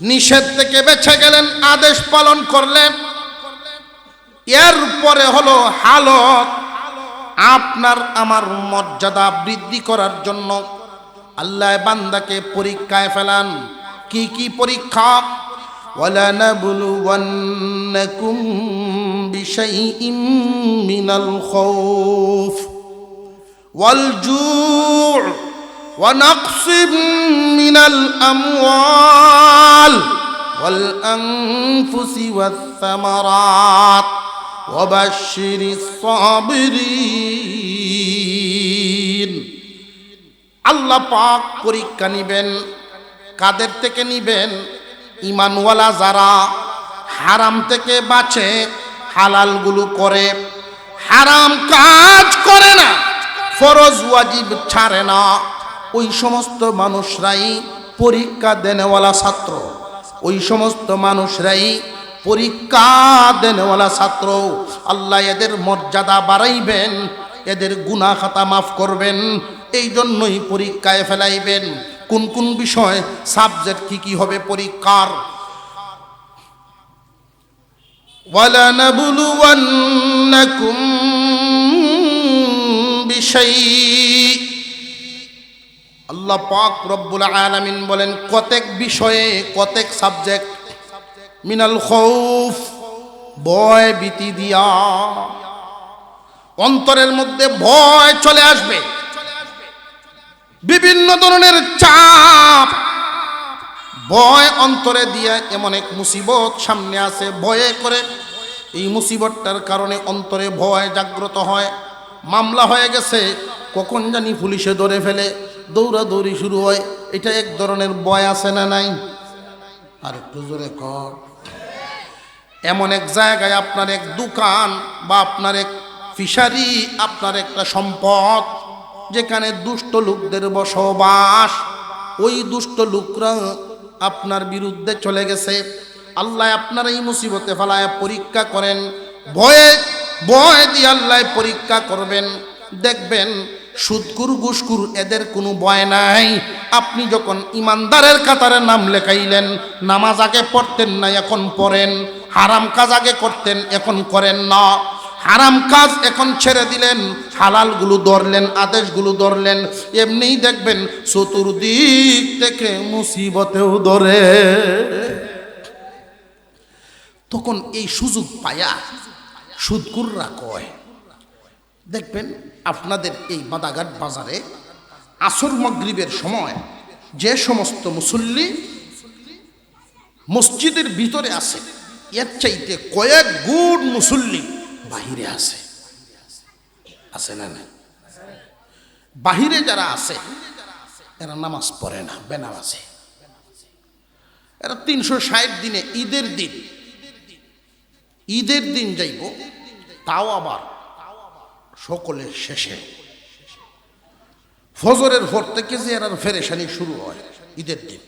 নিষেধ থেকে বেঁচে গেলেন, আদেশ পালন করলেন, এরপরে হলো হালত। আপনার আমার মর্যাদা বৃদ্ধি করার জন্য আল্লাহ বান্দাকে পরীক্ষায় ফেলান। কি কি পরীক্ষা? ওয়ালানাবলুওয়ান্নাকুম বিশাইইম মিনাল খাউফ ওয়াল জু' ওয়া নাকসিম মিনাল আমওয়াল ওয়াল আনফুসি ওয়াস সামারাত ওয়াবাশশিরিস সাবিরিন। আল্লাহ পাক পরীক্ষা নিবেন। কাদের থেকে নিবেন? ঈমানওয়ালা যারা হারাম থেকে বাঁচে, হালালগুলো করে, হারাম কাজ করে না, ফরজ ওয়াজিব ছাড়ে না, ওই সমস্ত মানুষরাই পরীক্ষা দেনেওয়ালা ছাত্র। ওই সমস্ত মানুষরাই পরীক্ষা দেনেওয়ালা ছাত্র। আল্লাহ এদের মর্যাদা বাড়াইবেন, এদের গুনাহ খাতা মাফ করবেন, এই জন্যই পরীক্ষায় ফেলাইবেন। কোন কোন বিষয়, সাবজেক্ট কি কি হবে পরীক্ষার? ওয়ালানাবলুওয়ান্নাকুম বিশাইই, আল্লাহ পাক রব্বুল আলামিন বলেন কতেক বিষয়ে কতেক সাবজেক্ট, মিনাল খৌফ, ভয় ভীতি দিয়া, অন্তরের মধ্যে ভয় চলে আসবে, বিভিন্ন ধরনের চাপ, ভয় অন্তরে দিয়া এমন এক মুসিবত সামনে আছে, ভয়ে করে এই মুসিবতটার কারণে অন্তরে ভয় জাগ্রত হয়। মামলা হয়ে গেছে, কখন জানি পুলিশে ধরে ফেলে, দৌড়াদৌড়ি শুরু হয়, এটা এক ধরনের ভয় আছে না নাই? আর একটু জোরে কর। এমন এক জায়গায় আপনার এক দোকান বা আপনার এক ফিশারি, আপনার একটা সম্পদ, যেখানে দুষ্ট লোকদের বসবাস, ওই দুষ্ট লোকরা আপনার বিরুদ্ধে চলে গেছে। আল্লাহ আপনার এই মুসিবতে ফেলায় পরীক্ষা করেন, ভয়ে ভয় দিয়ে আল্লাহ পরীক্ষা করবেন। দেখবেন সুদকুর ঘুষকুর এদের কোনো ভয় নাই। আপনি যখন ইমানদারের কাতারে নাম লেখাইলেন, নামাজ আগে পড়তেন না, এখন পড়েন। হারাম কাজ আগে করতেন, এখন করেন না। হারাম কাজ এখন ছেড়ে দিলেন, হালালগুলো ধরলেন, আদেশগুলো ধরলেন। এমনিই দেখবেন চতুর্দিক থেকে মুসিবতেও ধরে। তখন এই সুযোগ পায়া সুদকুররা কয়, দেখবেন আপনাদের এই বাদাঘাট বাজারে আসর মাগরিবের সময় যে সমস্ত মুসল্লি মসজিদের ভিতরে আছে, এর চাইতে কয়েক গুণ মুসল্লি বাহিরে আছে। আছে না না? বাহিরে যারা আছে এরা নামাজ পড়ে না, বেনামাজি। এরা 360 দিনে ঈদের দিন যাইব, তাও আবার সকলের শেষে ফজরের পর থেকে যে এর ফেরেশানি শুরু হয়। ঈদের দিন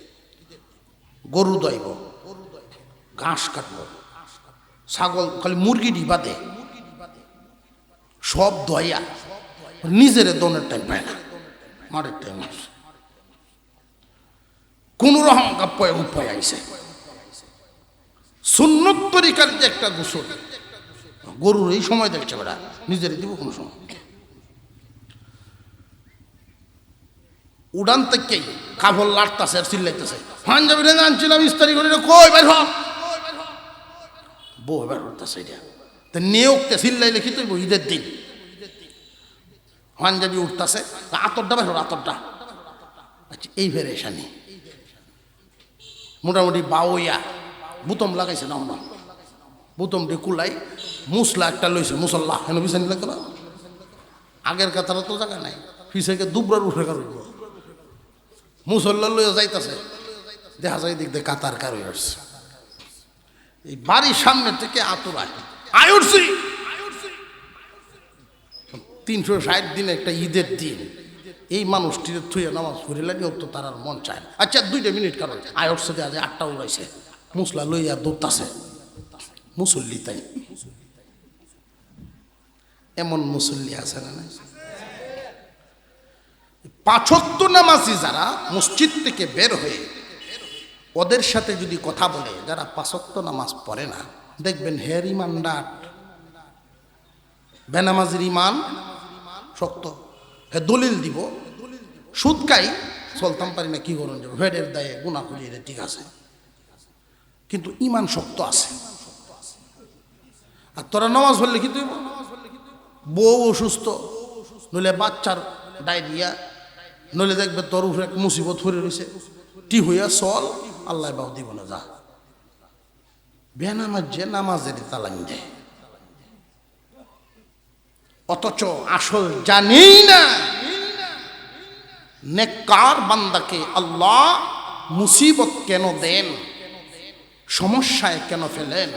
গরু দইব, ঘাস কাটবো, ছাগল খালি মুরগিটি বাদে সব দয়া, নিজের দনের টাইম পায় না, মারের টাইম আছে। কোন রকম উপায় আইছে। সুন্নত তরিকার যে একটা গোসল, গরুর এই সময় দেখছে বেড়া, নিজের দিব কোন সময়। উড়ান থেকেই কাপড় লাটতাছে আর চিল্লাইতেছে, পাঞ্জাবি রেঞ্জ আনছিলাম ইস্তারি করে, কই বের হ, বউ বের করতেছে। এটা তো নিয়ে উঠতে চিল্লাইলে কি তুই ঈদের দিন পাঞ্জাবি উঠতেছে, আতরটা বের আতরটা। আচ্ছা, এই ফেরেশানি মোটামুটি বাউয়া বুতম লাগাইছে না, না বুতমটি কুলাই মুসলা একটা লইছে, মুসল্লা হেন বিছানি লাগতো না। আগের কাতারা তো জায়গা নাই, পিছাকে দুবরার উঠে কারো মুসল্লা লইয়া যাইতেছে, দেখা যায় দিক দিয়ে কাতার কারো আসছে। এই বাড়ির সামনে থেকে আতরায় আয় উঠছি। 360 দিনে একটা ঈদের দিন, এই মানুষটির থুয়ে নামাজ পড়ে লাগে তো তার আর মন চায়। আচ্ছা 2 মিনিট কারণ আয় উঠছে, দেখা যায় 8টা উড়াইছে, মুসলা লইয়া দৌড়তাছে মুসল্লি। তাই এমন মুসল্লি আছে না? 5 ওয়াক্ত নামাজি যারা মসজিদ থেকে বের হয়ে ওদের সাথে যদি কথা বলে, যারা 5 ওয়াক্ত নামাজ পড়ে না, দেখবেন হের ইমান ডাট, বেনামাজির ইমান শক্ত। হে দলিল দিব, সুদ খাই চলতাম পারি না, কি করুন যাবো, হেডের দায়ে গুণা করি, এটা ঠিক আছে, কিন্তু ইমান শক্ত আছে। আর তোরা নামাজ পড়লে কি তুই, বউ অসুস্থ, নইলে বাচ্চার ডায়রিয়া, নইলে দেখবে তোর উপরে এক মুসিবত হয়ে রয়েছে, টি হইয়া চল, আল্লাহ বাউ দিব না, যা। বেনামাজ যে নামাজের তালাম দেয়, অথচ আসল জানেই না নেককার বান্দাকে আল্লাহ মুসিবত কেন দেন, সমস্যায় কেন ফেলেন।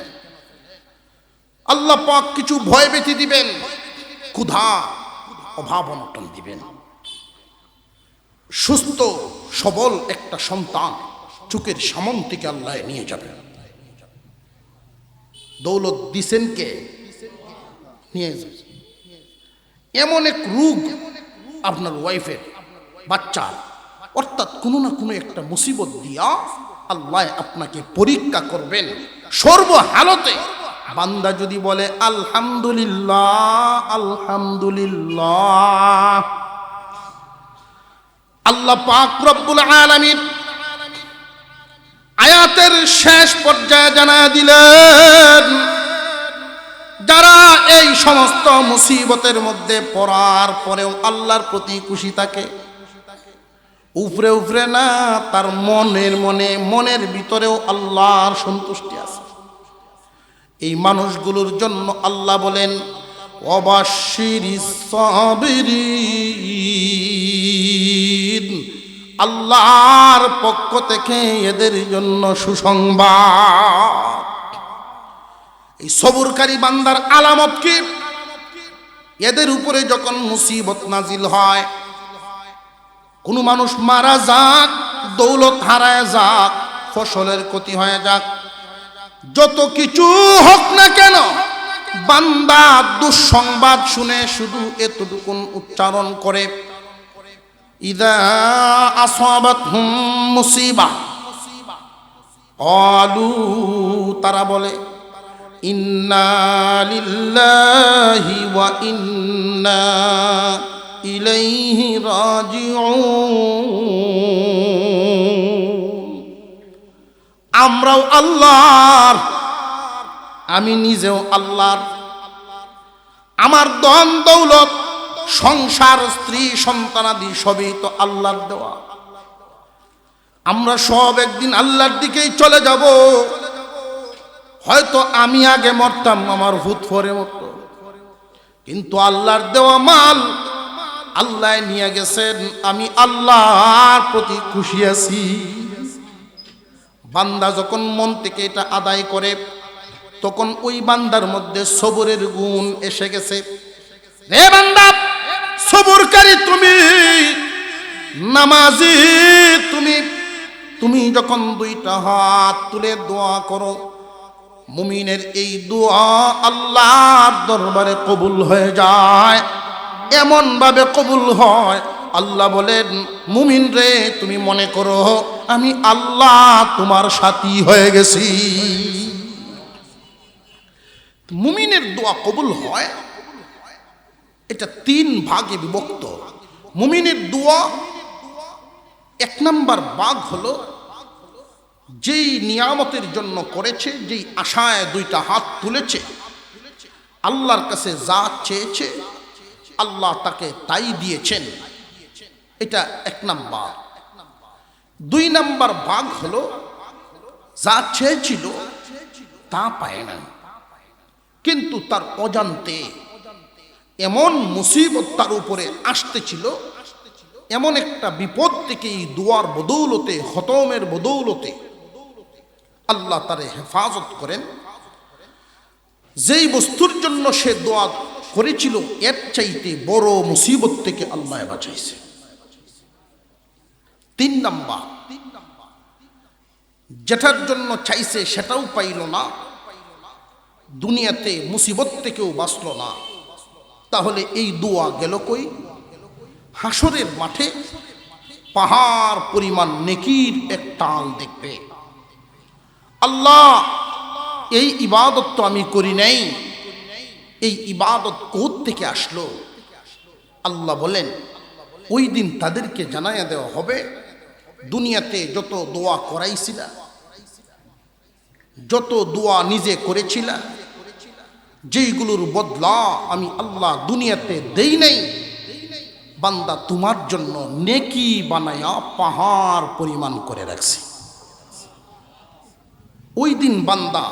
আল্লাহ পাক কিছু ভয় ব্যথি দিবেন, ক্ষুধা অভাব অনটন দিবেন। সুস্থ সবল একটা সন্তান চোখের সামন থেকে আল্লাহ নিয়ে যাবেন। দৌলত দিছেন কে? নিয়ে যাবে। এমন এক রোগ আপনার ওয়াইফের, বাচ্চার, অর্থাৎ কোনো না কোনো একটা মুসিবত দিয়া আল্লাহ আপনাকে পরীক্ষা করবেন। সর্বহালতে বান্দা যদি বলে আলহামদুলিল্লাহ আলহামদুলিল্লাহ, আল্লাহ পাক রব্বুল আলামিন আয়াতের শেষ পর্যায়ে জানায় দিলেন, যারা এই সমস্ত মুসিবতের মধ্যে পড়ার পরেও আল্লাহর প্রতি খুশি থাকে, উপরে উপরে না, তার মনের ভিতরেও আল্লাহর সন্তুষ্টি আছে, এই মানুষগুলোর জন্য আল্লাহ বলেন ওয়াবাশশিরিস সাবিরিন, আল্লাহর পক্ষ থেকে এদের জন্য সুসংবাদ। এই সবরকারী বান্দার আলামত কি? এদের উপরে যখন মুসিবত নাজিল হয়, কোন মানুষ মারা যাক, দৌলত হারায় যাক, ফসলের ক্ষতি হয়ে যাক, যত কিছু হোক না কেন, বান্দা দুঃসংবাদ শুনে শুধু এতটুকুন উচ্চারণ করে, ইযা আসাবাতহুম মুসিবা ক্বালু, তারা বলে ইন্না লিল্লাহি ওয়া ইন্না ইলাইহি রাজিউন, আমরাও আল্লাহর, আমি নিজেও আল্লাহর, আমার ধন দৌলত সংসার স্ত্রী সন্তানাদি সবই তো আল্লাহর দেওয়া, আমরা সব একদিন আল্লাহর দিকেই চলে যাব। হয়তো আমি আগে মরতাম, আমার ভূত পরে মরত, কিন্তু আল্লাহর দেওয়া মাল আল্লাহ নিয়ে গেছেন, আমি আল্লাহর প্রতি খুশি আছি। বান্দা যখন মন থেকে এটা আদায় করে, তখন ওই বান্দার মধ্যে সবরের গুণ এসে গেছে। রে বান্দা, সবরকারী তুমি, নামাজি তুমি যখন দুইটা হাত তুলে দোয়া করো, মুমিনের এই দোয়া আল্লাহর দরবারে কবুল হয়ে যায়। এমন ভাবে কবুল হয়, আল্লাহ বলেন মুমিন রে, তুমি মনে করো আমি আল্লাহ তোমার সাথী হয়ে গেছি। মুমিনের দোয়া কবুল হয়, এটা 3 ভাগে বিভক্ত। মুমিনের দোয়া 1 নম্বর ভাগ হলো, যেই নিয়ামতের জন্য করেছে, যেই আশায় দুইটা হাত তুলেছে, আল্লাহর কাছে যা চেয়েছে আল্লাহ তাকে তাই দিয়েছেন, এটা 1 নম্বর। 2 নম্বর ভাগ হলো, যা চেয়েছিল তা পায় না, কিন্তু তার অজান্তে এমন মুসিবত তার উপরে আসতেছিল, এমন একটা বিপদ থেকে এই দোয়ার বদৌলতে, খতমের বদৌলতে আল্লাহ তারে হেফাজত করেন। যেই বস্তুর জন্য সে দোয়া করেছিল, এর চাইতে বড় মুসিবত থেকে আল্লাহ বাঁচাইছে। 3 নাম্বার, যেটার জন্য চাইছে সেটাও পাইল না, দুনিয়াতে মুসিবত থেকেও বাঁচল না, তাহলে এই দোয়া গেল কই? হাসরের মাঠে পাহাড় পরিমাণ নেকির এক টাল দেখবে। আল্লাহ, এই ইবাদত তো আমি করি নাই, এই ইবাদত কোথা থেকে আসলো? আল্লাহ বলেন ওই দিন তাদেরকে জানাইয়া দেওয়া হবে, দুনিয়াতে যত দোয়া করাইছিলা, যত দোয়া নিজে করেছিলা, যেইগুলোর বদলা আমি আল্লাহ দুনিয়াতে দেই নাই, বান্দা তোমার জন্য নেকি বানায়া পাহাড় পরিমাণ করে রাখছি। ওই দিন বান্দা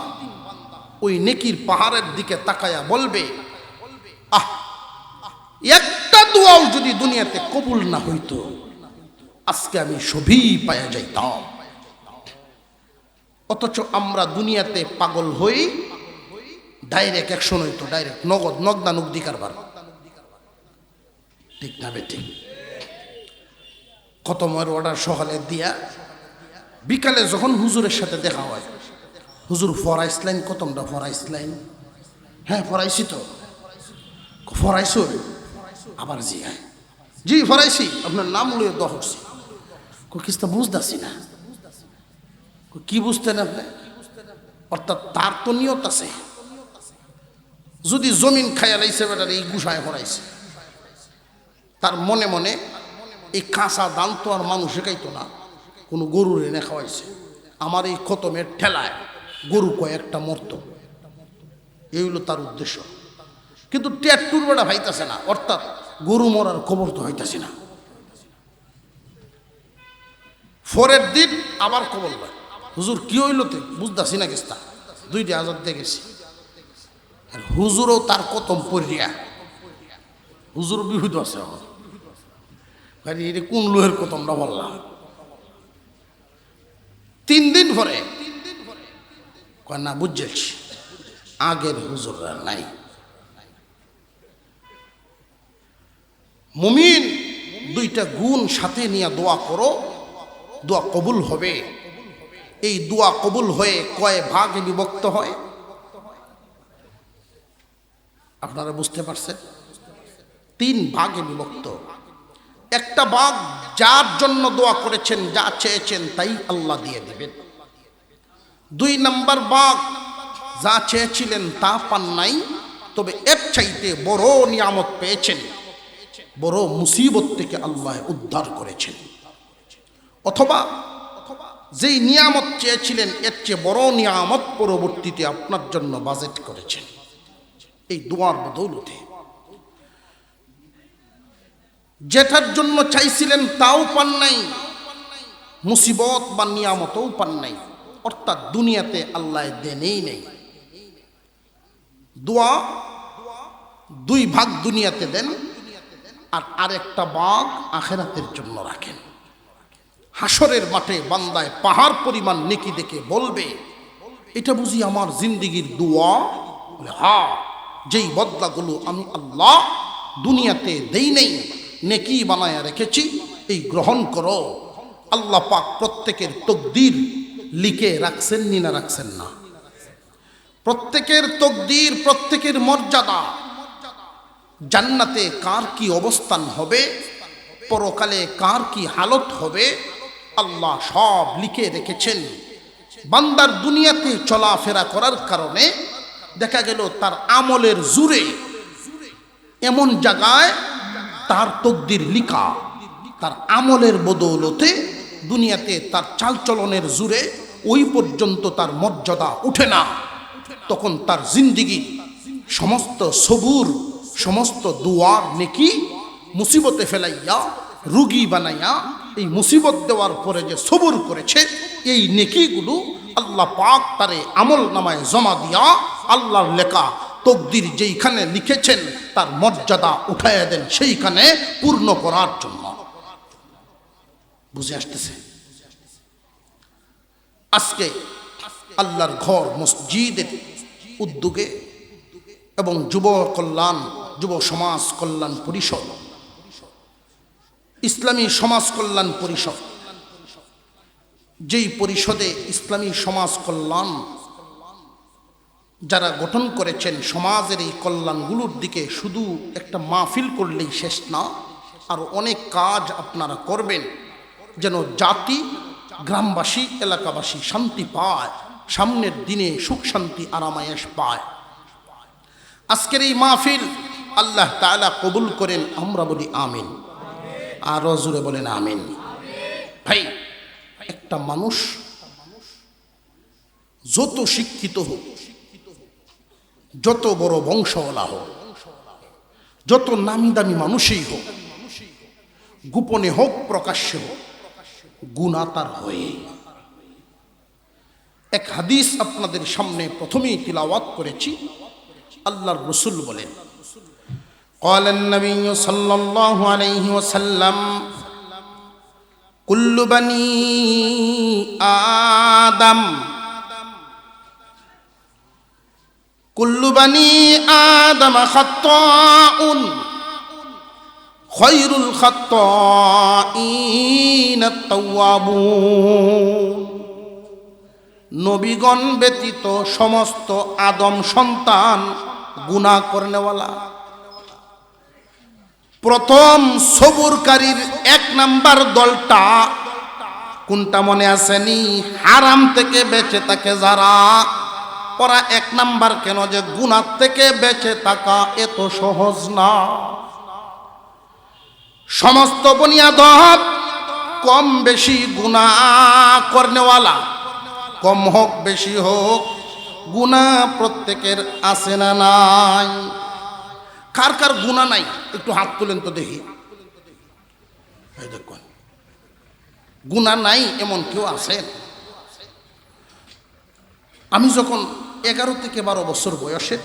ওই নেকির পাহাড়ের দিকে তাকায়া বলবে, আহ, একটা দোয়াও যদি দুনিয়াতে কবুল না হইতো, আজকে আমি সবই পায়া যাইতাম। অথচ আমরা দুনিয়াতে পাগল হই, ডাইরেক্ট অ্যাকশন হইতো, ডাইরেক্ট নগদানুগদি কারবার, ঠিক না বেঠিক? খতমের অর্ডার সকালে দিয়া, বিকালে যখন হুজুরের সাথে দেখা হয়, হুজুর ফরাইসলাইন, খতমটা ফরাইসলাইন, হ্যাঁ ফরাইছি তো। ফরাইছো? আবার জি, হ্যাঁ জি ফরাইছি, আপনার নাম লইয়া দোয়া করছি। কিস্তা বুঝতেছি না, কি বুঝতেন আপনি? অর্থাৎ তার তো নিয়ত আছে, যদি জমিন খাইয়া লাইছে বেটার এই গুছায় হরাইছে, তার মনে মনে এই কাঁচা দান তো আর মানুষ শেখাইতো না, কোনো গরুর এনে খাওয়াইছে, আমার এই খতমের ঠেলায় গরু কয়েকটা মরত, এই হলো তার উদ্দেশ্য। কিন্তু ট্যাটুর বেটা ভাইতাছে না, অর্থাৎ গরু মরার খবর তো হইতাছে না। পরের দিন আবার খবর লয়, হুজুর কি হইলতে বুঝতেছি না কিস্তা, 2টি আজাদ দিয়ে গেছি। আর হুজুরও তার কতম পড়িয়া, হুজুর বিহুদ আছে, এটা কোন লোহের কতমটা বললাম। 3 দিন পরে কয় না বুঝেছি, আগের হুজুররা নাই। মুমিন 2টা গুণ সাথে নিয়ে দোয়া করো, দোয়া কবুল হবে। এই দোয়া কবুল হয়ে কয় ভাগে বিভক্ত হয় আপনারা বুঝতে পারছেন? 3 ভাগে বিভক্ত। একটা ভাগ যার জন্য দোয়া করেছেন, যা চেয়েছেন তাই আল্লাহ দিয়ে দিবেন। 2 নম্বর ভাগ যা চেয়েছিলেন তা পান নাই, তবে এর চাইতে বড় নিয়ামত পেয়েছেন, বড় মুসিবত থেকে আল্লাহ উদ্ধার করেছেন। অথবা যেই নিয়ামত চেয়েছিলেন এর চেয়ে বড় নিয়ামত পরবর্তীতে আপনার জন্য বাজেট করেছেন এই দোয়ার বদৌলতে। যেটার জন্য চাইছিলেন তাও পান নাই, মুসিবত বা নিয়ামতও পান নাই, অর্থাৎ দুনিয়াতে আল্লাহ দেনেই নেই। দোয়া 2 ভাগ দুনিয়াতে দেন, আর আরেকটা ভাগ আখিরাতের জন্য রাখেন। হাসরের মাঠে বান্দায় পাহাড় পরিমাণ নেকি দেখে বলবে, এটা বুঝি আমার জিন্দেগির দোয়া? হ্যাঁ, যেই বদলাগুলো আমি আল্লাহ দুনিয়াতে দেই নেই, নেকি বানায়া রেখেছি, এই গ্রহণ করো। আল্লাহ পাক প্রত্যেকের তকদির লিখে রাখছেন নি না রাখছেন না? প্রত্যেকের তকদির, প্রত্যেকের মর্যাদা, জান্নাতে কার কি অবস্থান হবে, পরকালে কার কি হালত হবে, আল্লাহ সব লিখে রেখেছেন। বান্দার দুনিয়াতে চলাফেরা করার কারণে দেখা গেল তার আমলের জুরে এমন জায়গায় তার তকদির লিখা, তার আমলের বদৌলতে দুনিয়াতে তার চালচলনের জুরে ওই পর্যন্ত তার মর্যাদা উঠে না। তখন তার জিন্দিগি সমস্ত সবুর, সমস্ত দুয়ার নেকি মুসিবতে ফেলাইয়া, রুগী বানাইয়া, এই মুসিবত দেওয়ার পরে যে সবুর করেছে, এই নেকিগুলো আল্লাহ পাক তারে আমল নামায় জমা দিয়া আল্লাহর লেখা তকদির যেইখানে লিখেছেন তার মর্যাদা উঠাইয়া দেন সেইখানে পূর্ণ করার জন্য। বুঝে আসতেছে? আজকে আল্লাহর ঘর মসজিদের উদ্যোগে এবং যুব সমাজ কল্যাণ পরিষদ, ইসলামী সমাজ কল্যাণ পরিষদ, যেই পরিষদে ইসলামী সমাজ কল্যাণ যারা গঠন করেছেন, সমাজের এই কল্যাণগুলোর দিকে শুধু একটা মাহফিল করলেই শেষ না, আর অনেক কাজ আপনারা করবেন, যেন জাতি, গ্রামবাসী, এলাকাবাসী শান্তি পায়, সামনের দিনে সুখ শান্তি আরামায়েশ পায়। আজকের এই মাহফিল আল্লাহ তাআলা কবুল করেন, আমরা বলি আমিন। আর জোরে বলেন আমিন। ভাই, একটা মানুষ যত শিক্ষিত হোক, যত বড় বংশওয়ালা হোক, যত নামি দামি মানুষই হোক, গোপনে হোক প্রকাশ্যে হোক, গুনাহ তার হয়ে। এক হাদিস আপনাদের সামনে প্রথমেই তিলাওয়াত করেছি। আল্লাহর রাসূল বলেন, قال النبي صلى الله عليه وسلم كل بني آدم خطاء خير الخطائين التوابون। নবীগণ ব্যতীত সমস্ত আদম সন্তান গুনাহ করনেওয়ালা। প্রথম সবুরকারীর 1 নাম্বার দলটা কোনটা মনে আসেনি? হারাম থেকে বেঁচে থাকে যারা, ওরা এক নাম্বার কেন যে গুনাহ থেকে বেঁচে থাকা এত সহজ না। সমস্ত বুনিয়াদ কম বেশি গুনাহ করনেওয়ালা, কম হোক বেশি হোক গুনাহ প্রত্যেকের আছে না নাই? কার কার গুনাহ নাই একটু হাত তুলেন তো দেখি। এই দেখুন, গুনাহ নাই এমন কেউ আছেন? আমি যখন 11 থেকে 12 বছর বয়সে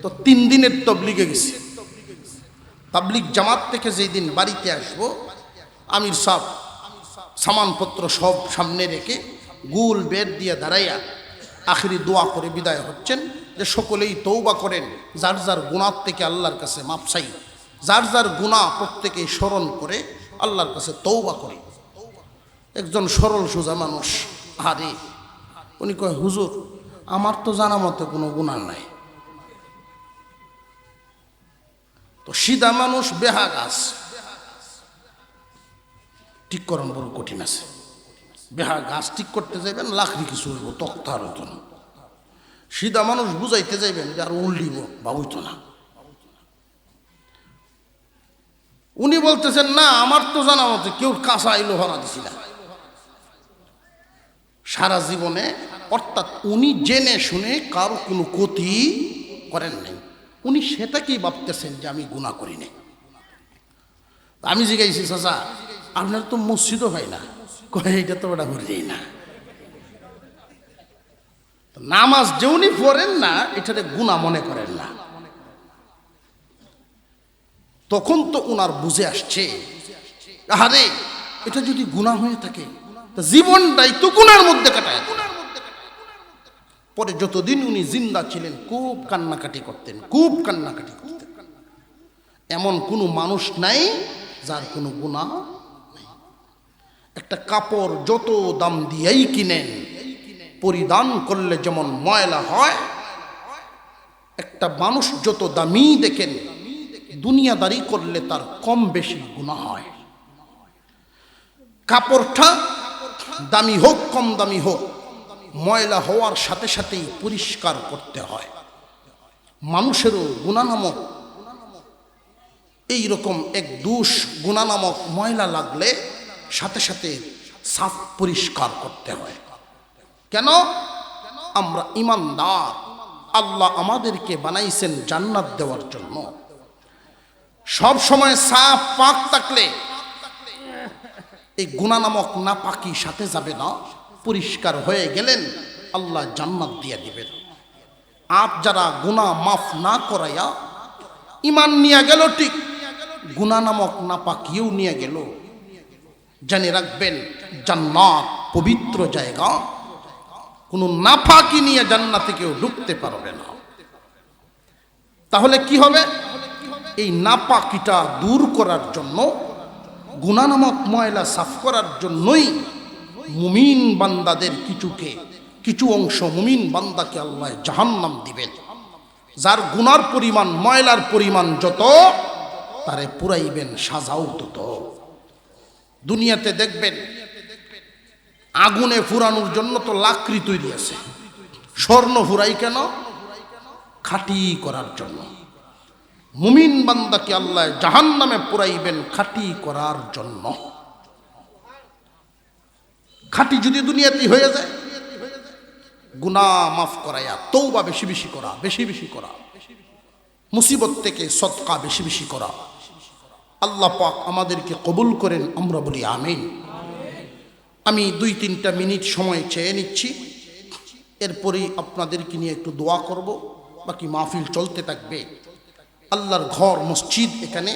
তো 3 দিনের তবলিগে গেছি। তাবলিগ জামাত থেকে যেই দিন বাড়িতে আসবো, আমির সাহেব সামানপত্র সব সামনে রেখে গুল বেদ দিয়ে দাঁড়াইয়া আখিরি দোয়া করে বিদায় হচ্ছেন যে সকলেই তৌবা করেন, যার যার গুনাহ থেকে আল্লাহর কাছে মাপ চাই, যার যার গুনাহ প্রত্যেকেই স্মরণ করে আল্লাহর কাছে তৌবা করি। একজন সরল সোজা মানুষ, আরে উনি কয়, হুজুর আমার তো জানা মতে কোনো গুনাহ নাই। তো সিধা মানুষ বেহা গাছ ঠিক করেন বড় কঠিন আছে। বেহা গাছ ঠিক করতে যাইবেন লাকড়ি কিছু হইব, তক্তার হতো না। সিধা মানুষ বুঝাইতে যাইবেন যে আর উল্লিব বাবুই তো না। উনি বলতেছেন না আমার তো জানা মতে কেউ কাঁচা আইলো হারা দিছি না সারা জীবনে। অর্থাৎ উনি জেনে শুনে কারো কোনো ক্ষতি করেন নাই, উনি সেটাকেই ভাবতেছেন যে আমি গুনাহ করি নাই। আমি জিজ্ঞাসি, চাচা আপনার তো মসজিদও হয় না? কয় এইটা তো ওটা করি না। নামাজ যে উনি পড়েন না এটাতে গুনাহ মনে করেন না। তখন তো উনার বুঝে আসছে, আরে এটা যদি গুনাহ হয়ে থাকে জীবনটাই তো গুনার মধ্যে কাটায়। পরে যতদিন উনি জিন্দা ছিলেন খুব কান্নাকাটি করতেন, খুব কান্নাকাটি করতেন। এমন কোনো মানুষ নাই যার কোনো গুনাহ নাই। একটা কাপড় যত দাম দিয়েই কিনেন, পরিধান করলে যেমন ময়লা হয়, একটা মানুষ যত দামি দেখেন দুনিয়াদারি করলে তার কম বেশি গুনাহ হয়। কাপড়টা দামি হোক কম দামি হোক, ময়লা হওয়ার সাথে সাথেই পরিষ্কার করতে হয়। মানুষেরও গুনাহ নামক এইরকম এক দোষ, গুনাহ নামক ময়লা লাগলে সাথে সাথে সাফ পরিষ্কার করতে হয়। কেন? আমরা ঈমানদার, আল্লাহ আমাদেরকে বানাইছেন জান্নাত দেওয়ার জন্য। সব সময় সাফ পাক থাকলে এই গুনাহ নামক নাপাকি সাথে যাবে না, পরিষ্কার হয়ে গেলেন আল্লাহ জান্নাত দিয়ে দিবেন। আপ যারা গুনাহ মাফ না করাইয়া ঈমান নিয়ে গেল ঠিক, গুনাহ নামক নাপাকিও নিয়ে গেল, জেনে রাখবেন জান্নাত পবিত্র জায়গা, কোনো নাপাকি নিয়ে জান্নাতে কেউ ঢুকতে পারবে না। তাহলে কি হবে? এই নাপাকিটা দূর করার জন্য, গুনাহ নামক ময়লা সাফ করার জন্যই মুমিন বান্দাদের কিছু অংশ মুমিন বান্দাকে আল্লাহ জাহান্নাম দিবেন। যার গুনার পরিমাণ, ময়লার পরিমাণ যত, তারে পুরাইবেন সাজাও তত। দুনিয়াতে দেখবেন আগুনে ফুরানোর জন্য তো লাকড়ি তৈরি আছে, স্বর্ণ ফুরাই কেন? খাঁটি করার জন্য। মুমিন বান্দাকে আল্লাহ জাহান্নামে পুরাইবেন খাঁটি করার জন্য। খাঁটি যদি দুনিয়াতে হয়ে যায়, গুনাহ মাফ করাইয়া তওবা বেশি বেশি করা, বেশি বেশি করা, মুসিবত থেকে সদকা বেশি বেশি করা। আল্লাহ পাক আমাদেরকে কবুল করেন, আমরা বলি আমিন। আমি 2-3টা মিনিট সময় চেয়ে নিচ্ছি, এরপরেই আপনাদেরকে নিয়ে একটু দোয়া করব, বাকি মাহফিল চলতে থাকবে। আল্লাহর ঘর মসজিদ, এখানে